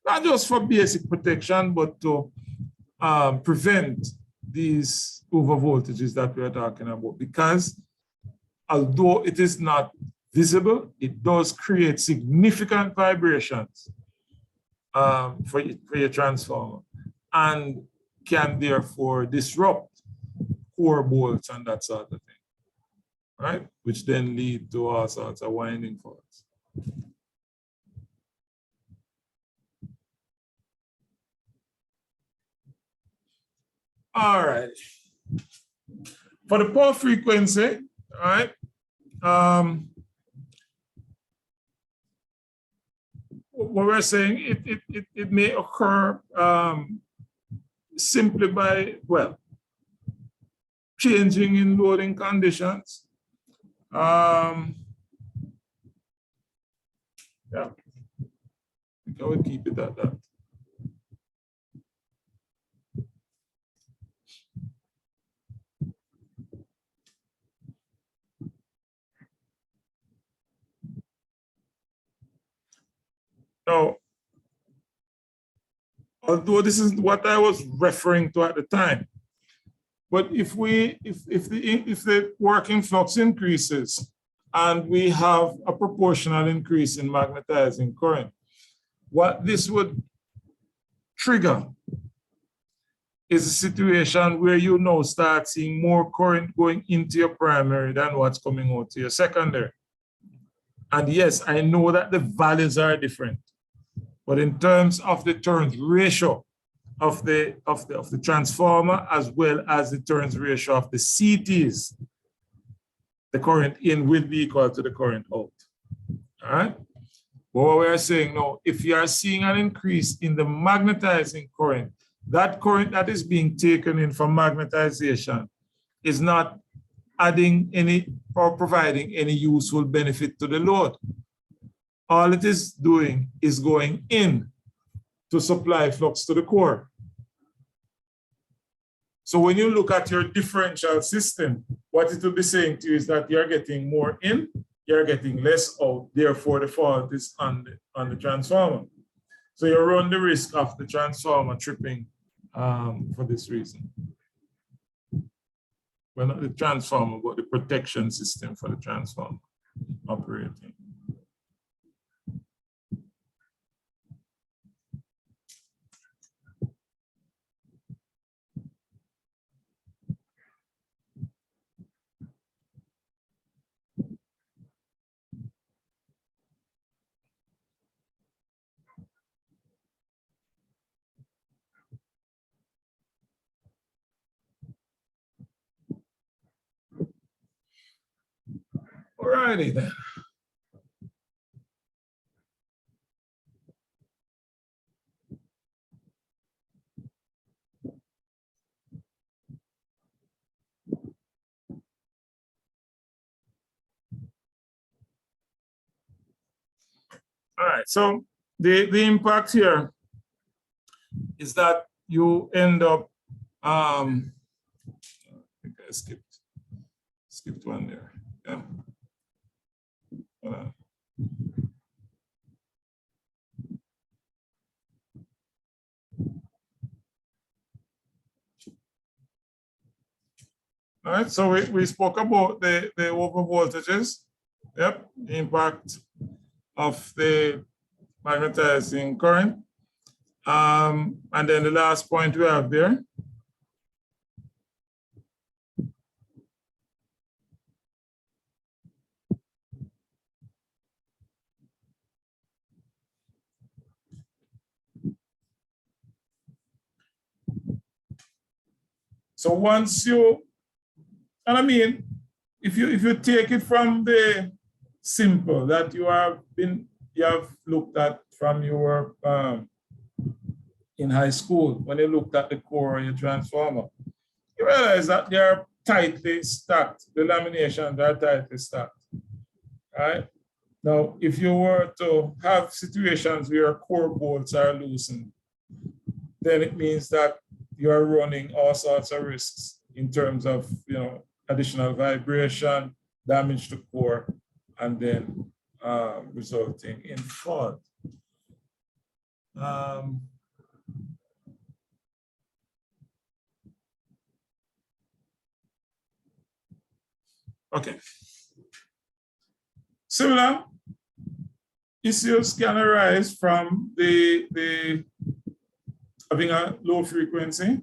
[SPEAKER 1] not just for basic protection, but to prevent these over voltages that we are talking about. Because although it is not visible, it does create significant vibrations for your transformer, and can therefore disrupt core bolts and that sort of thing, right? Which then lead to all sorts of winding faults. All right. For the power frequency, all right, what we're saying, it may occur simply by, well, changing in loading conditions. Yeah, I think I would keep it at that. Now, although this is what I was referring to at the time, but if the working flux increases and we have a proportional increase in magnetizing current, what this would trigger is a situation where you now start seeing more current going into your primary than what's coming out to your secondary. And yes, I know that the values are different, but in terms of the turns ratio of the transformer, as well as the turns ratio of the CTs, the current in will be equal to the current out. All right. But what we are saying now, if you are seeing an increase in the magnetizing current, that current that is being taken in from magnetization is not adding any or providing any useful benefit to the load. All it is doing is going in to supply flux to the core. So when you look at your differential system, what it will be saying to you is that you're getting more in, you're getting less out, therefore the fault is on the transformer. So you run the risk of the transformer tripping for this reason. Well, not the transformer, but the protection system for the transformer operating. All righty then. All right, so the impact here is that you end up, I think I skipped one there, yeah. All right, so we spoke about the over voltages, yep, the impact of the magnetizing current. And then the last point we have there. So once you, and I mean, if you take it from the simple that you have looked at from your in high school, when you looked at the core of your transformer, you realize that there are tightly stacked. The laminations are tightly stacked. Right? Now, if you were to have situations where core bolts are loosened, then it means that you are running all sorts of risks in terms of, additional vibration, damage to core, and then resulting in fault. Okay. Similar issues can arise from the having a low frequency.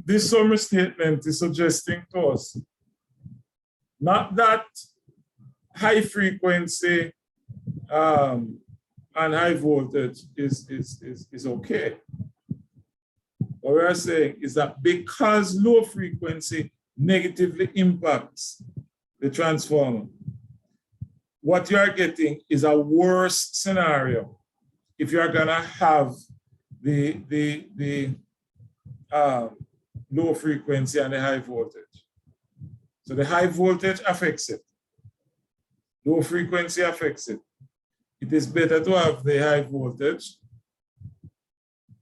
[SPEAKER 1] This summary statement is suggesting to us not that high frequency and high voltage is okay. What we are saying is that because low frequency negatively impacts the transformer, what you are getting is a worse scenario if you are gonna have the low frequency and the high voltage. So the high voltage affects it. Low frequency affects it. It is better to have the high voltage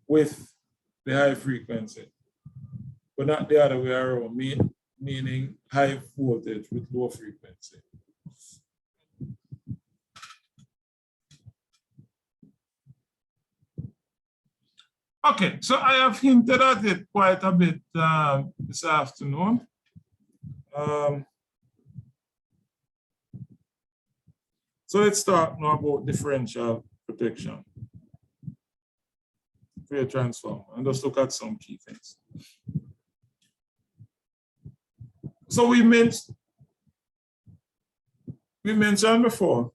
[SPEAKER 1] with the high frequency, but not the other way around, meaning high voltage with low frequency. Okay, so I have hinted at it quite a bit this afternoon. So let's talk now about differential protection for your transformer, and just look at some key things. So we mentioned before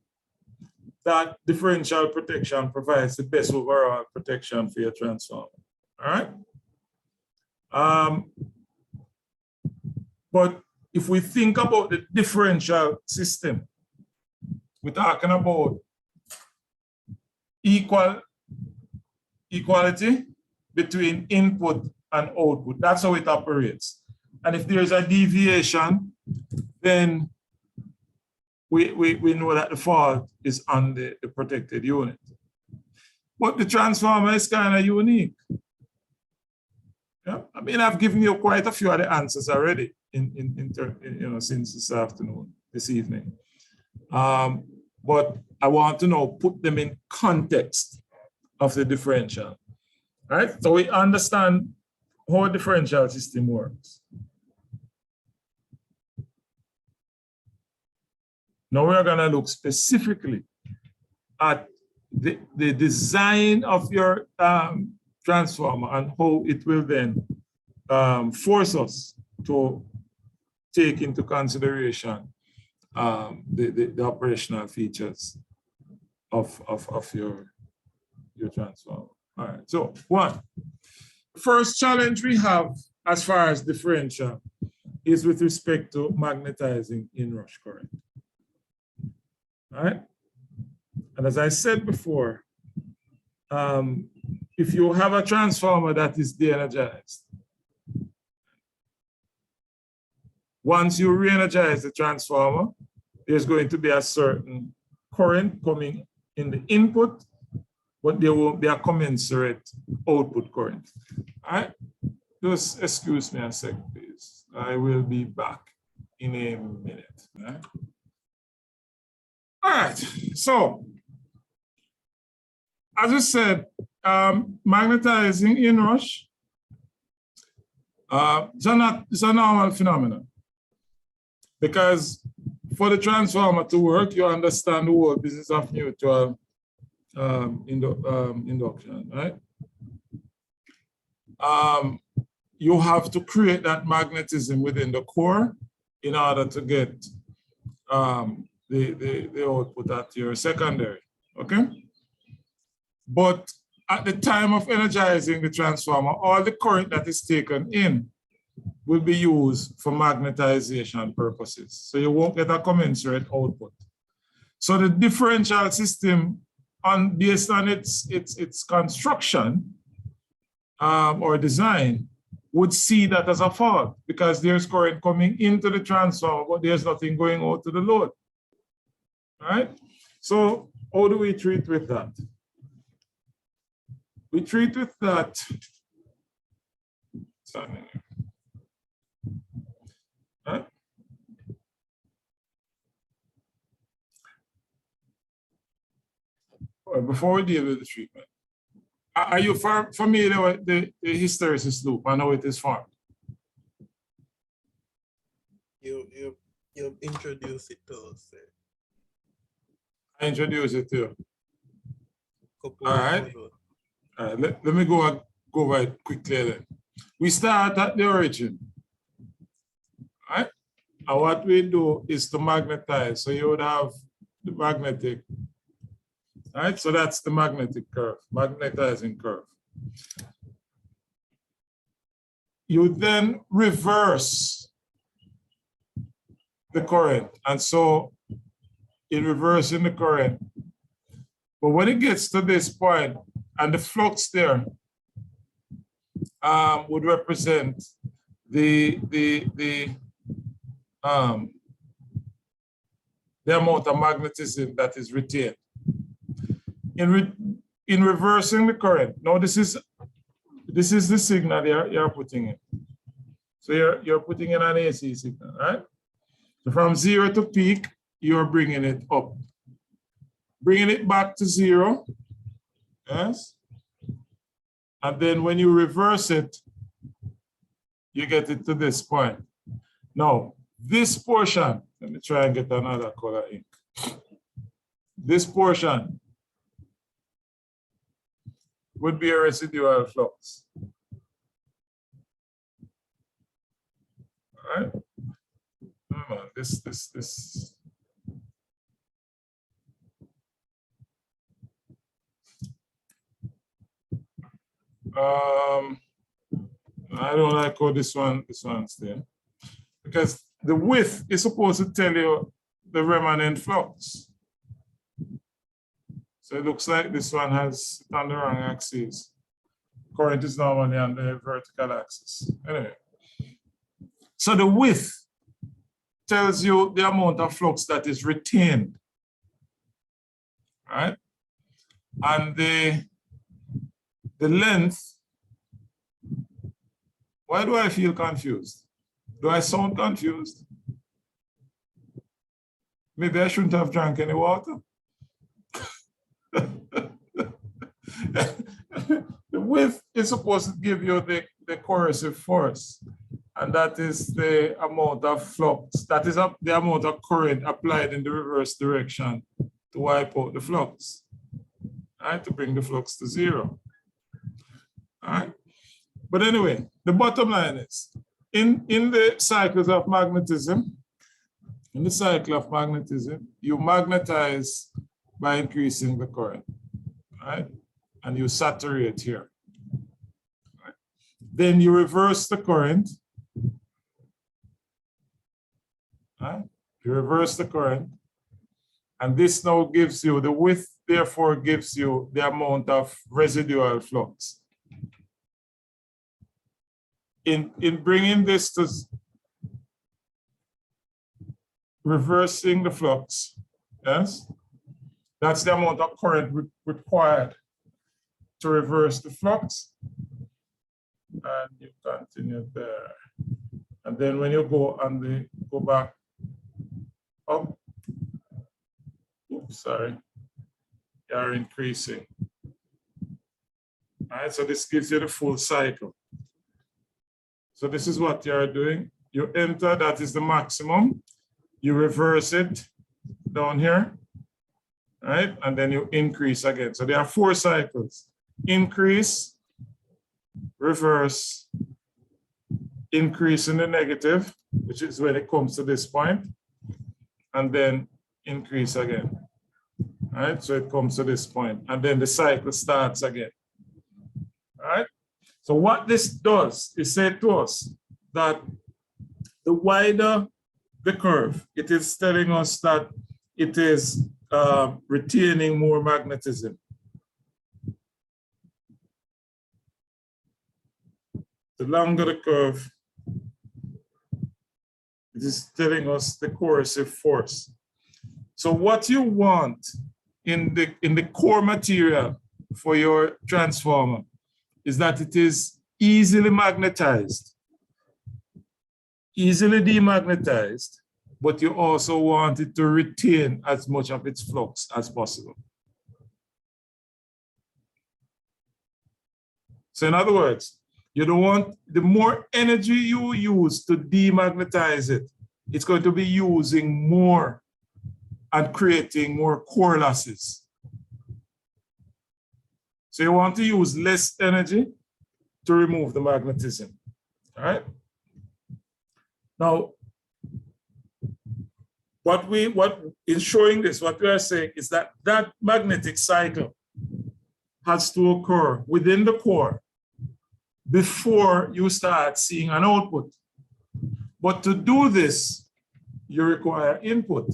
[SPEAKER 1] that differential protection provides the best overall protection for your transformer. All right. But if we think about the differential system, we're talking about equality between input and output. That's how it operates. And if there's a deviation, then we know that the fault is on the protected unit. But the transformer is kind of unique. Yeah? I mean, I've given you quite a few of the answers already since this evening. But I want to now put them in context of the differential. Right? So we understand how a differential system works. Now we're going to look specifically at the design of your transformer and how it will then force us to take into consideration the operational features of your transformer. All right, so one, first challenge we have as far as differential is with respect to magnetizing inrush current. All right, and as I said before, if you have a transformer that is de-energized, once you re-energize the transformer, there's going to be a certain current coming in the input, but there won't be a commensurate output current. All right, just excuse me a sec, please. I will be back in a minute. All right, so as I said, magnetizing inrush is a normal phenomenon, because for the transformer to work, you understand the whole business of neutral induction, right? You have to create that magnetism within the core in order to get the output at your secondary, okay? But at the time of energizing the transformer, all the current that is taken in will be used for magnetization purposes. So you won't get a commensurate output. So the differential system, based on its construction or design, would see that as a fault because there's current coming into the transformer, but there's nothing going out to the load. All right? So how do we treat with that? We treat with that. Right? Well, before we deal with the treatment, are you familiar with the hysteresis loop? I know it is formed.
[SPEAKER 3] You introduce it to us.
[SPEAKER 1] I introduce it to you.
[SPEAKER 3] Couple
[SPEAKER 1] All right.
[SPEAKER 3] episodes.
[SPEAKER 1] All right, let me go over it quickly then. We start at the origin. All right? And what we do is to magnetize. So you would have the magnetic. All right, so that's the magnetic curve, magnetizing curve. You then reverse the current. And so in reversing the current, but when it gets to this point, and the flux there would represent the amount of magnetism that is retained. In reversing the current, now this is the signal you're putting in. So you're putting in an AC signal, right? So from 0 to peak, you're bringing it up. Bringing it back to 0, yes? And then when you reverse it, you get it to this point. Now, this portion, let me try and get another color ink. This portion would be a residual flux. All right? This. I don't like how this one's there. Because the width is supposed to tell you the remnant flux. So it looks like this one has it on the wrong axis. Current is normally on the vertical axis. Anyway. So the width tells you the amount of flux that is retained. Right? And the length, why do I feel confused? Do I sound confused? Maybe I shouldn't have drank any water. The width is supposed to give you the coercive force, and that is the amount of flux, that is the amount of current applied in the reverse direction to wipe out the flux, right, to bring the flux to 0. All right. But anyway, the bottom line is, in the cycles of magnetism, you magnetize by increasing the current, right? And you saturate here. Right? Then you reverse the current. Right? You reverse the current. And this now gives you the width, therefore gives you the amount of residual flux. In bringing this to reversing the flux, yes, that's the amount of current required to reverse the flux. And you continue there. And then when you go back up, oops, sorry, you're increasing. All right, so this gives you the full cycle. So this is what you're doing. You enter, that is the maximum. You reverse it down here, right? And then you increase again. So there are 4 cycles. Increase, reverse, increase in the negative, which is when it comes to this point, and then increase again. All right, so it comes to this point, and then the cycle starts again. All right. So what this does is say to us that the wider the curve, it is telling us that it is retaining more magnetism. The longer the curve, it is telling us the coercive force. So what you want in the core material for your transformer is that it is easily magnetized, easily demagnetized, but you also want it to retain as much of its flux as possible. So in other words, you don't want, the more energy you use to demagnetize it, it's going to be using more and creating more core losses. So you want to use less energy to remove the magnetism, all right? Now, what in showing this, what we are saying is that that magnetic cycle has to occur within the core before you start seeing an output. But to do this, you require input.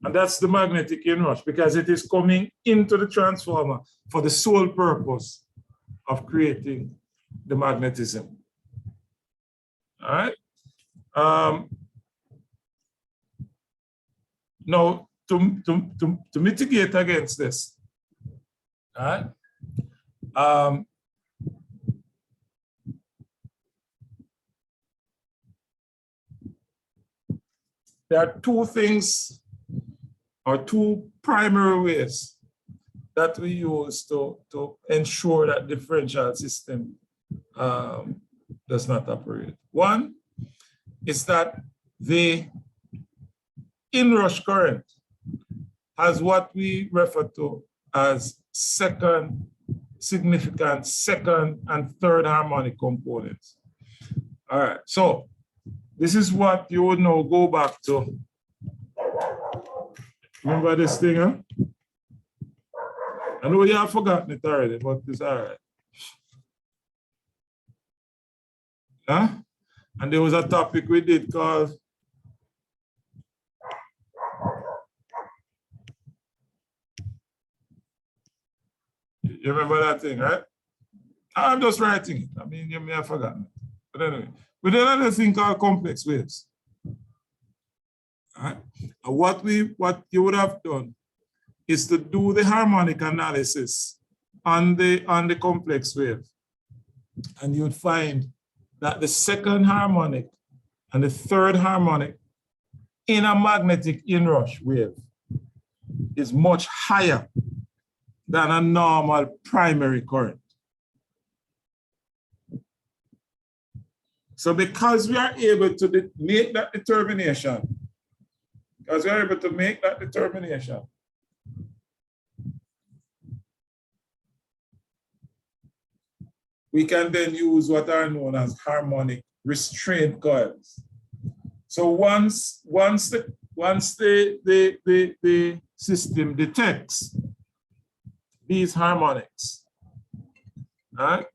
[SPEAKER 1] And that's the magnetic inrush, because it is coming into the transformer for the sole purpose of creating the magnetism. All right. Now, to mitigate against this, all right, there are two things, or two primary ways that we use to ensure that differential system does not operate. One is that the inrush current has what we refer to as significant second and third harmonic components. All right, so this is what you would now go back to. Remember this thing, huh? I know you have forgotten it already, but it's all right. Huh? And there was a topic we did called you remember that thing, right? I'm just writing it. I mean, you may have forgotten it. But anyway, we did another thing called complex waves. All right? And what you would have done is to do the harmonic analysis on the complex wave. And you would find that the second harmonic and the third harmonic in a magnetic inrush wave is much higher than a normal primary current. So because we are able to make that determination, we can then use what are known as harmonic restraint coils. So once the system detects these harmonics, all right?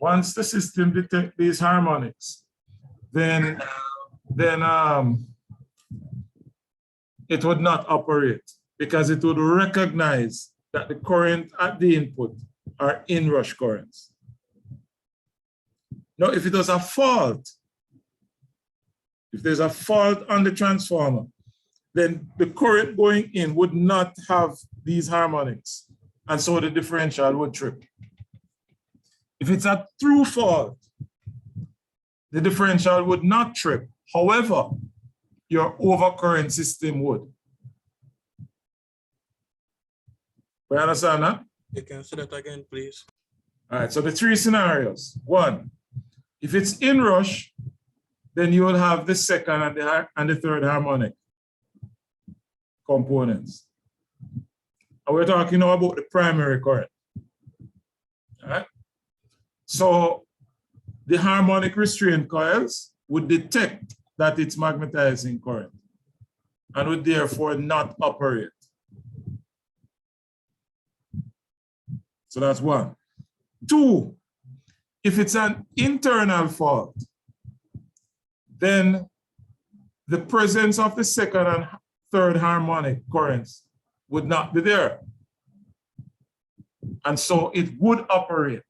[SPEAKER 1] Once the system detects these harmonics, then it would not operate, because it would recognize that the current at the input are inrush currents. Now, if it was a fault, if there's a fault on the transformer, then the current going in would not have these harmonics, and so the differential would trip. If it's a true fault, the differential would not trip. However, your overcurrent system would. We understand that?
[SPEAKER 3] You can say that again, please.
[SPEAKER 1] All right, so the three scenarios. One, if it's inrush, then you will have the second and the third harmonic components. And we're talking now about the primary current. All right? So the harmonic restraint coils would detect that it's magnetizing current and would therefore not operate. So that's one. 2, if it's an internal fault, then the presence of the second and third harmonic currents would not be there. And so it would operate.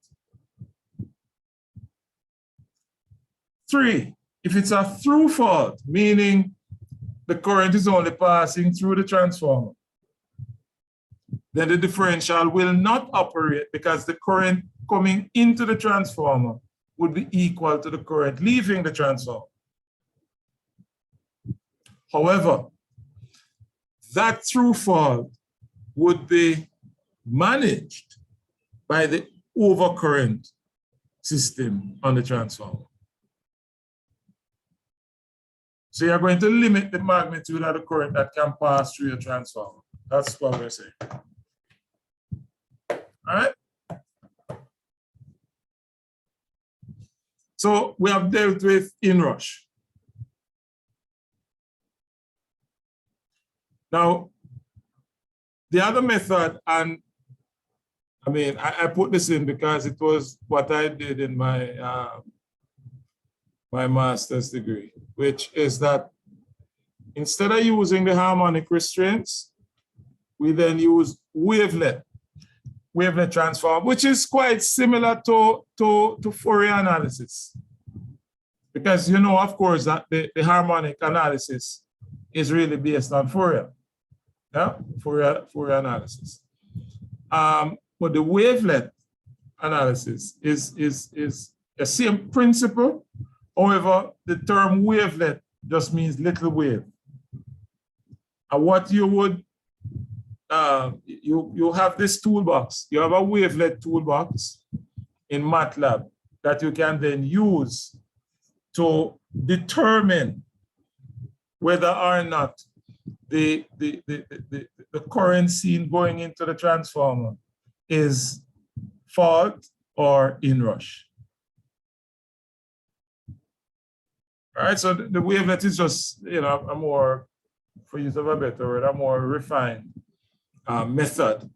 [SPEAKER 1] 3, if it's a through fault, meaning the current is only passing through the transformer, then the differential will not operate because the current coming into the transformer would be equal to the current leaving the transformer. However, that through fault would be managed by the overcurrent system on the transformer. So you're going to limit the magnitude of the current that can pass through your transformer. That's what we're saying. All right? So we have dealt with inrush. Now, the other method, and I mean, I put this in because it was what I did in my my master's degree, which is that instead of using the harmonic restraints, we then use wavelet transform, which is quite similar to Fourier analysis. Because you know, of course, that the harmonic analysis is really based on Fourier. Yeah, Fourier analysis. But the wavelet analysis is the same principle. However, the term wavelet just means little wave. And what you would, you have this toolbox. You have a wavelet toolbox in MATLAB that you can then use to determine whether or not the current seen going into the transformer is fault or inrush. All right, so the wavelet is just, you know, a more, for use of a better word, a more refined method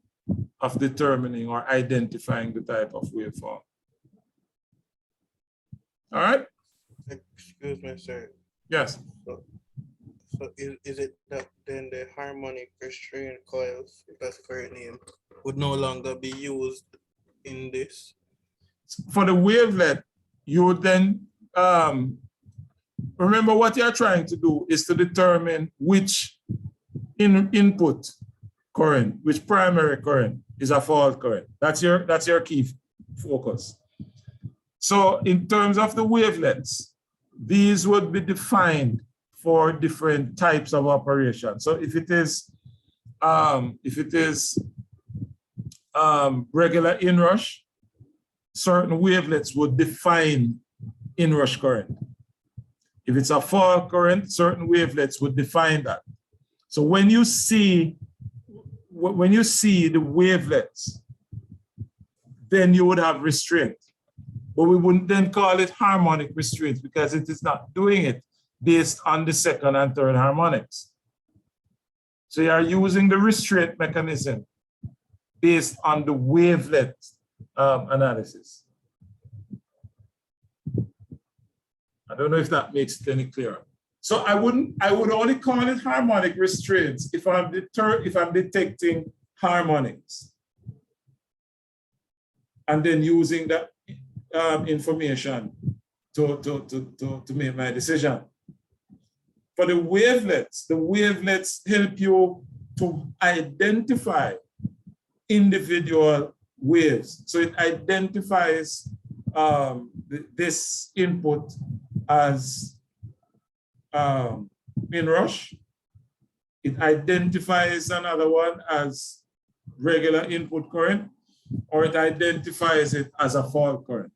[SPEAKER 1] of determining or identifying the type of waveform. All right?
[SPEAKER 3] Excuse me, sir.
[SPEAKER 1] Yes.
[SPEAKER 3] So is it that then the harmonic restraint coils, if that's the correct name, would no longer be used in this?
[SPEAKER 1] For the wavelet, you would then, remember what you're trying to do is to determine which input current, which primary current is a fault current. That's your key focus. So in terms of the wavelets, these would be defined for different types of operation. So if it is regular inrush, certain wavelets would define inrush current. If it's a fault current, certain wavelets would define that. So when you see the wavelets, then you would have restraint. But we wouldn't then call it harmonic restraint because it is not doing it based on the second and third harmonics. So you are using the restraint mechanism based on the wavelet analysis. I don't know if that makes it any clearer. So I would only call it harmonic restraints if I'm detecting harmonics and then using that information to make my decision. For the wavelets help you to identify individual waves. So it identifies this input as inrush. It identifies another one as regular input current, or it identifies it as a fault current.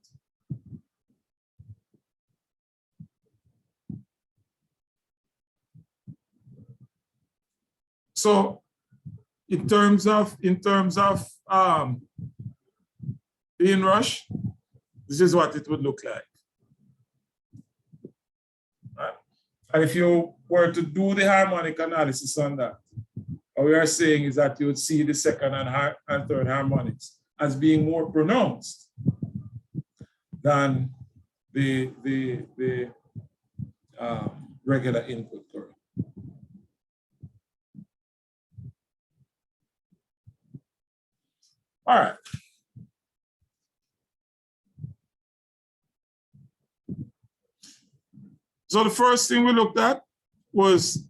[SPEAKER 1] So in terms of the inrush, this is what it would look like. Right? And if you were to do the harmonic analysis on that, what we are saying is that you would see the second and third harmonics as being more pronounced than the regular input current. All right. So the first thing we looked at was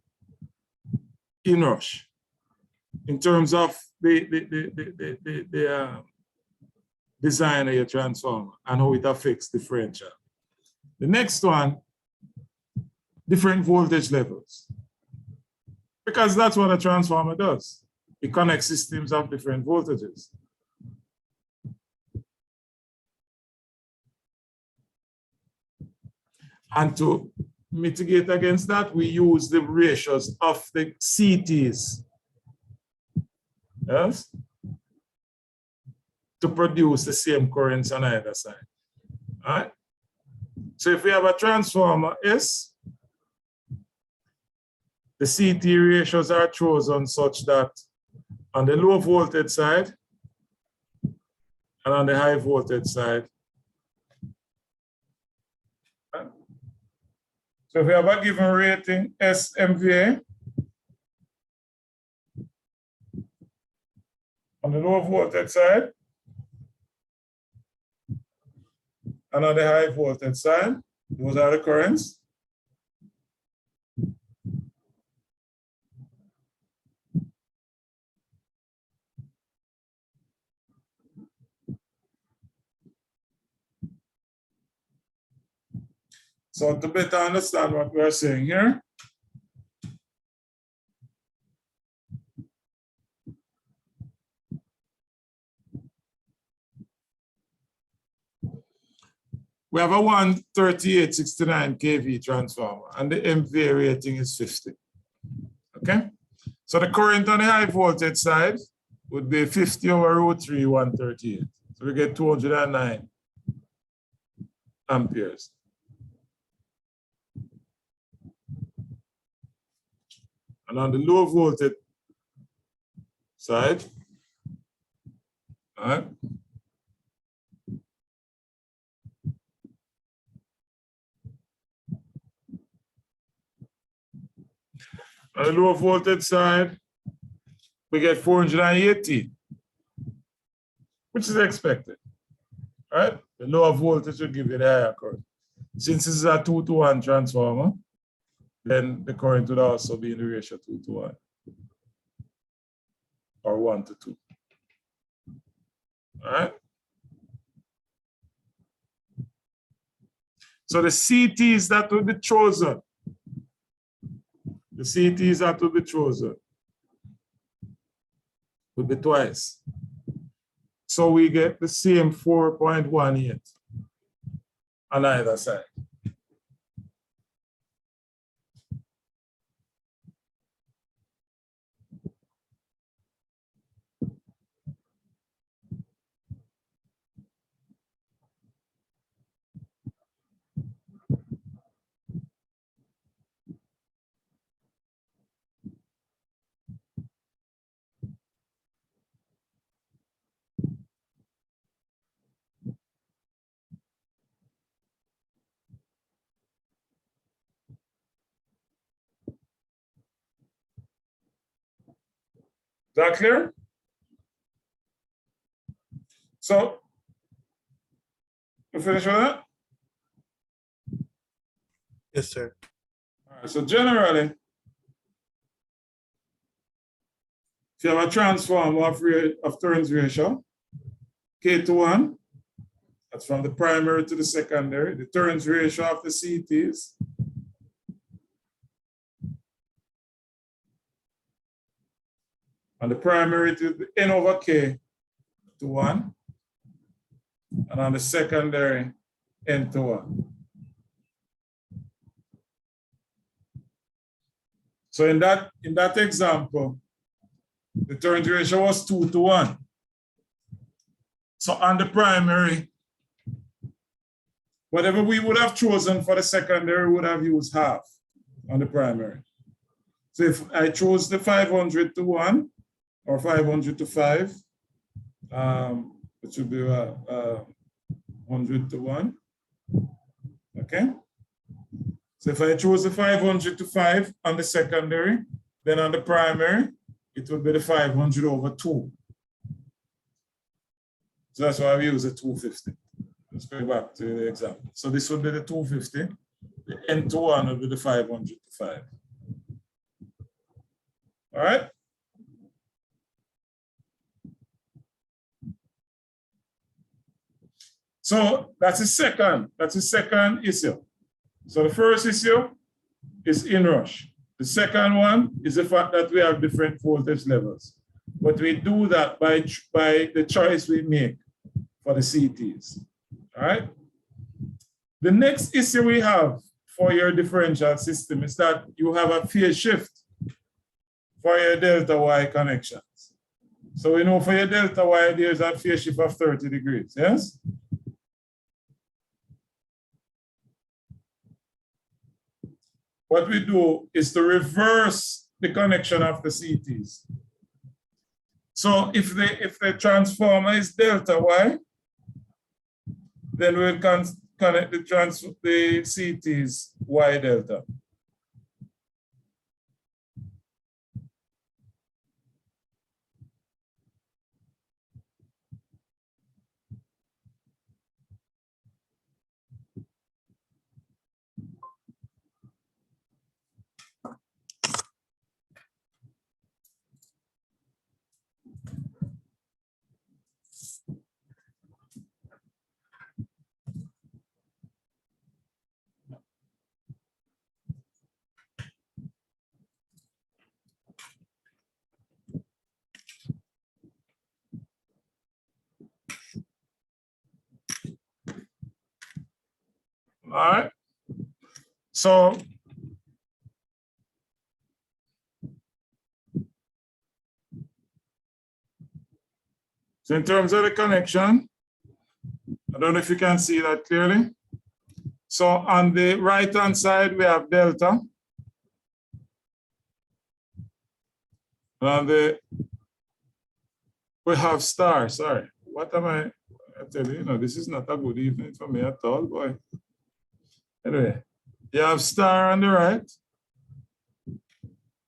[SPEAKER 1] inrush in terms of the design of your transformer and how it affects differential. The next one, different voltage levels. Because that's what a transformer does. It connects systems of different voltages. And to mitigate against that, we use the ratios of the CTs. Yes? To produce the same currents on either side. All right? So if we have a transformer S, the CT ratios are chosen such that on the low voltage side and on the high voltage side. So if we have a given rating S MVA on the low voltage side and on the high voltage side, those are the currents. So to better understand what we're saying here, we have a 13869 kV transformer and the MVA rating is 50. Okay? So the current on the high voltage side would be 50 over root 3, 138. So we get 209 amperes. And on the low voltage side, all right, on the low voltage side, we get 480, which is expected. All right? The lower voltage will give you the higher current. Since this is a 2-to-1 transformer, then the current would also be in the ratio 2-to-1 or 1-to-2. All right? So the CTs that will be chosen, will be twice. So we get the same 4.18 on either side. Is that clear? So, you finish with that?
[SPEAKER 3] Yes, sir.
[SPEAKER 1] All right, so generally, if you have a transformer of turns ratio, K/1, that's from the primary to the secondary, the turns ratio of the CTs, on the primary to the N over K to 1, and on the secondary, N to 1. So in that example, the turns ratio was 2-to-1. So on the primary, whatever we would have chosen for the secondary would have used half on the primary. So if I chose the 500-to-1 or 500-to-5, it should be 100-to-1. Okay? So if I choose the 500 to 5 on the secondary, then on the primary, it would be the 500 over 2. So that's why we use the 250. Let's go back to the example. So this would be the 250. The N21 would be the 500 to 5. All right? So that's the second issue. So the first issue is inrush. The second one is the fact that we have different voltage levels. But we do that by the choice we make for the CTs. All right? The next issue we have for your differential system is that you have a phase shift for your delta Y connections. So we know for your delta Y, there's a phase shift of 30 degrees, yes? What we do is to reverse the connection of the CTs. So if the transformer is delta Y, then we'll connect the CTs Y delta. All right. So in terms of the connection, I don't know if you can see that clearly. So on the right-hand side, we have delta. And we have star, sorry. What am I telling you? No, this is not a good evening for me at all, boy. Anyway, you have star on the right.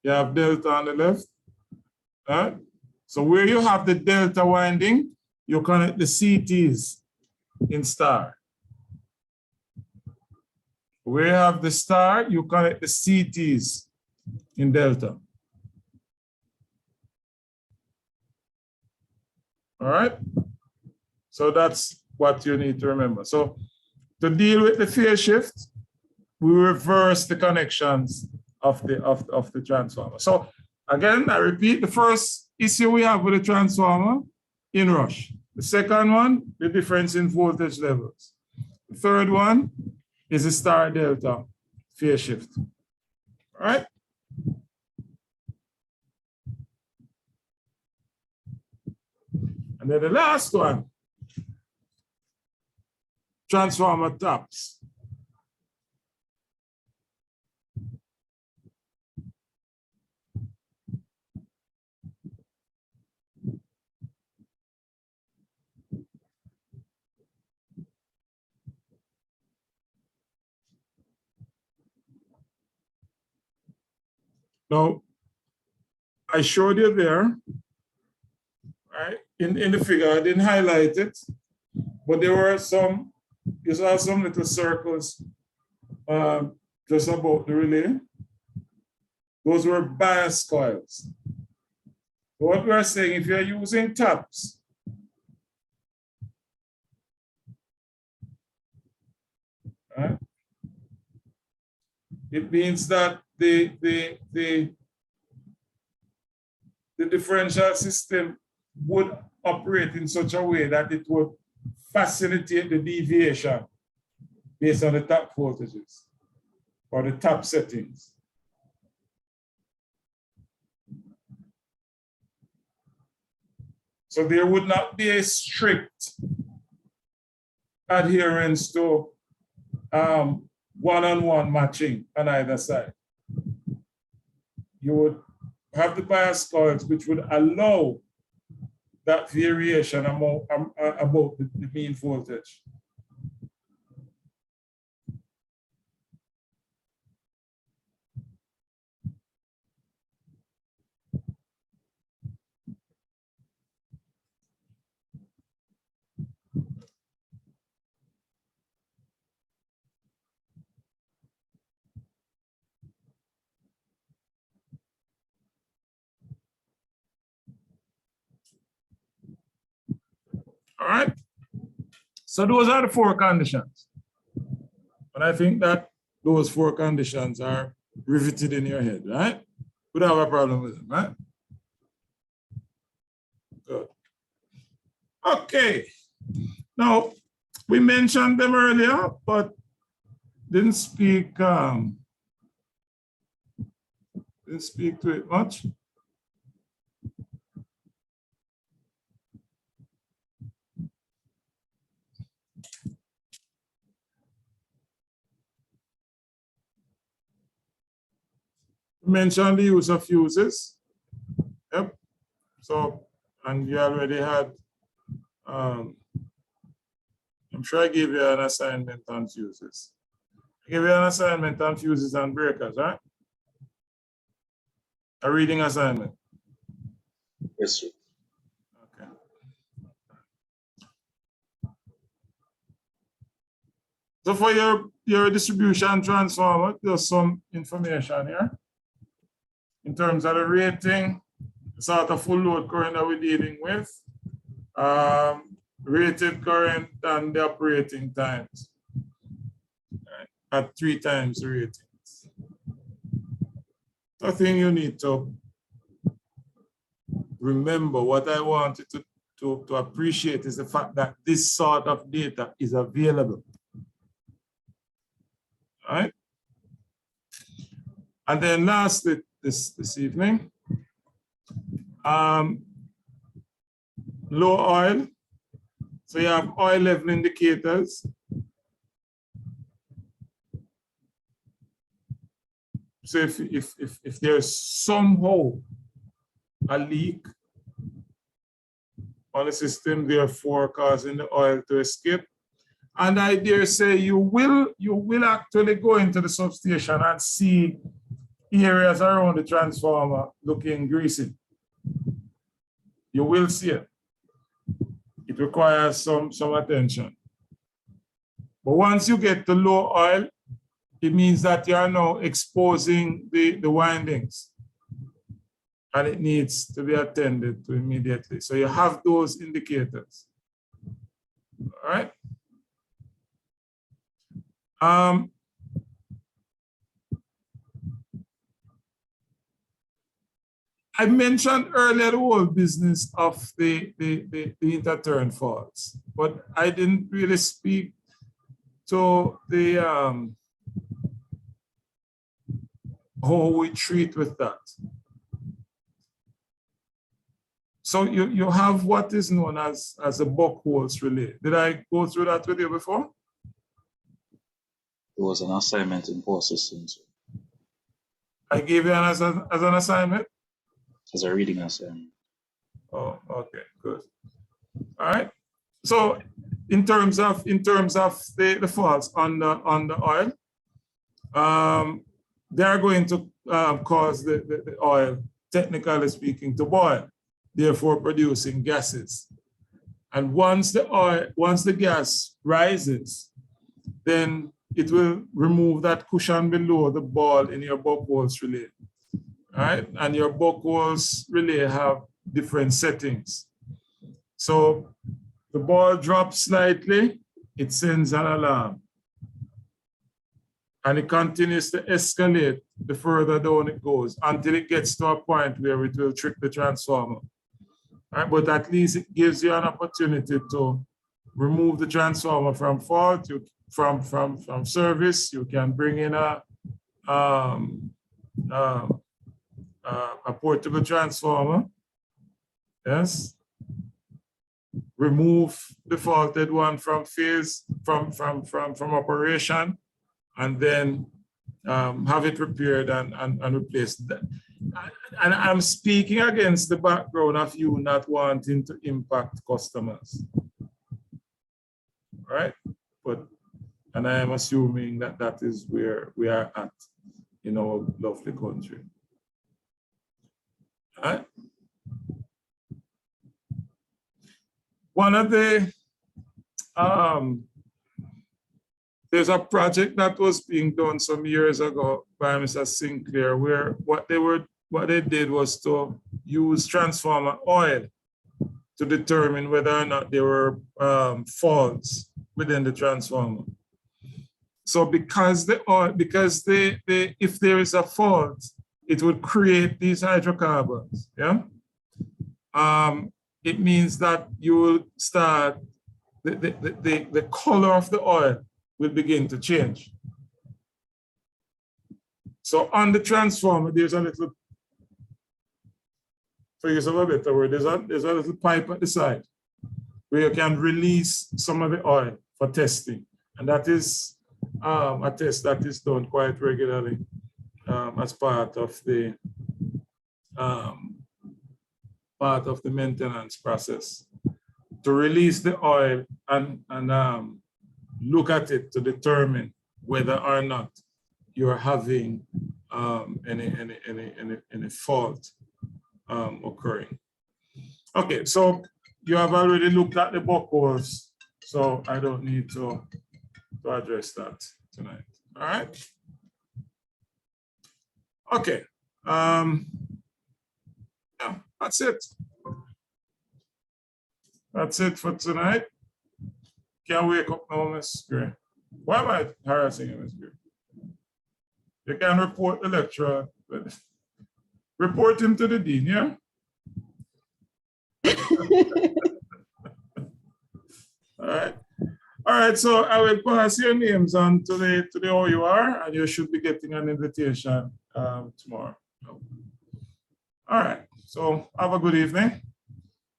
[SPEAKER 1] You have delta on the left. All right? So where you have the delta winding, you connect the CTs in star. Where you have the star, you connect the CTs in delta. All right? So that's what you need to remember. So to deal with the phase shift, we reverse the connections of the transformer. So again, I repeat, the first issue we have with the transformer, inrush. The second one, the difference in voltage levels. The third one is the star delta phase shift. All right? And then the last one, transformer taps. Now, I showed you there, right? In the figure, I didn't highlight it, but there were some, you saw some little circles just about the relay. Those were bias coils. What we're saying, if you're using taps, right, it means that the differential system would operate in such a way that it would facilitate the deviation based on the tap voltages or the tap settings. So there would not be a strict adherence to one-on-one matching on either side. You would have the bias coils which would allow that variation about the mean voltage. All right. So those are the 4 conditions. And I think that those 4 conditions are riveted in your head, right? We don't have a problem with them, right? Good. Okay. Now, we mentioned them earlier, but didn't speak to it much. Mentioned the use of fuses. Yep. So, and you already had, I'm sure I gave you an assignment on fuses. I gave you an assignment on fuses and breakers, right? A reading assignment.
[SPEAKER 2] Yes, sir.
[SPEAKER 1] Okay. So for your distribution transformer, there's some information here. In terms of the rating, the sort of full load current that we're dealing with, rated current and the operating times, right, at 3 times the ratings. The thing you need to remember, what I want you to appreciate is the fact that this sort of data is available. All right? And then lastly, this evening, low oil. So you have oil level indicators. So if there's somehow a leak on the system, therefore causing the oil to escape, and I dare say you will actually go into the substation and see areas around the transformer looking greasy. You will see it. It requires some attention. But once you get to low oil, it means that you are now exposing the windings, and it needs to be attended to immediately. So you have those indicators. All right. I mentioned earlier the whole business of the interturn faults, but I didn't really speak to the how we treat with that. So you have what is known as a buckholes relay. Did I go through that with you before?
[SPEAKER 2] It was an assignment in power systems.
[SPEAKER 1] I gave you as an assignment?
[SPEAKER 2] As a reading assignment.
[SPEAKER 1] Oh, okay, good. All right. So in terms of the faults on the oil, they are going to cause the oil, technically speaking, to boil, therefore producing gases. And once the gas rises, then it will remove that cushion below the ball in your buckholes relay. All right, and your buckholes relay have different settings. So the ball drops slightly, it sends an alarm. And it continues to escalate the further down it goes until it gets to a point where it will trick the transformer. All right, but at least it gives you an opportunity to remove the transformer from fault, from service. You can bring in a portable transformer, yes. Remove the faulted one from phase, from operation, and then have it repaired and replaced. And I'm speaking against the background of you not wanting to impact customers, right? And I am assuming that that is where we are at in our lovely country. All right. One of the, there's a project that was being done some years ago by Mr. Sinclair, where what they did was to use transformer oil to determine whether or not there were faults within the transformer. So because if there is a fault, it would create these hydrocarbons. Yeah. It means that you will start the color of the oil will begin to change. So on the transformer, there's a little, for use of a better word, there's a little pipe at the side where you can release some of the oil for testing. And that is a test that is done quite regularly as part of the maintenance process, to release the oil and look at it to determine whether or not you're having any fault occurring. Okay, so you have already looked at the buckles, so I don't need to address that tonight. All right. Okay. Yeah, that's it. That's it for tonight. Can't wake up now, Miss Gray. Why am I harassing you, Miss Gray? You can report the lecturer, but report him to the dean, yeah? All right. All right, so I will pass your names on to the OUR, and you should be getting an invitation tomorrow. All right, so have a good evening.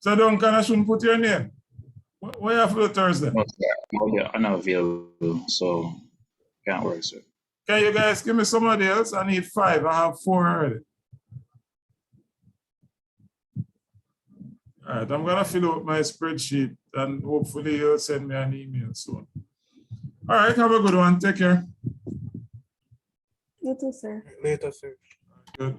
[SPEAKER 1] So Duncan, I shouldn't put your name. What you have for the Thursday?
[SPEAKER 5] Oh, yeah, unavailable, so can't work, sir.
[SPEAKER 1] Can you guys give me somebody else? I need 5. I have 4 already. All right, I'm gonna fill out my spreadsheet and hopefully you'll send me an email soon. All right, have a good one. Take care.
[SPEAKER 4] You too, sir.
[SPEAKER 3] Later, sir.
[SPEAKER 1] Good.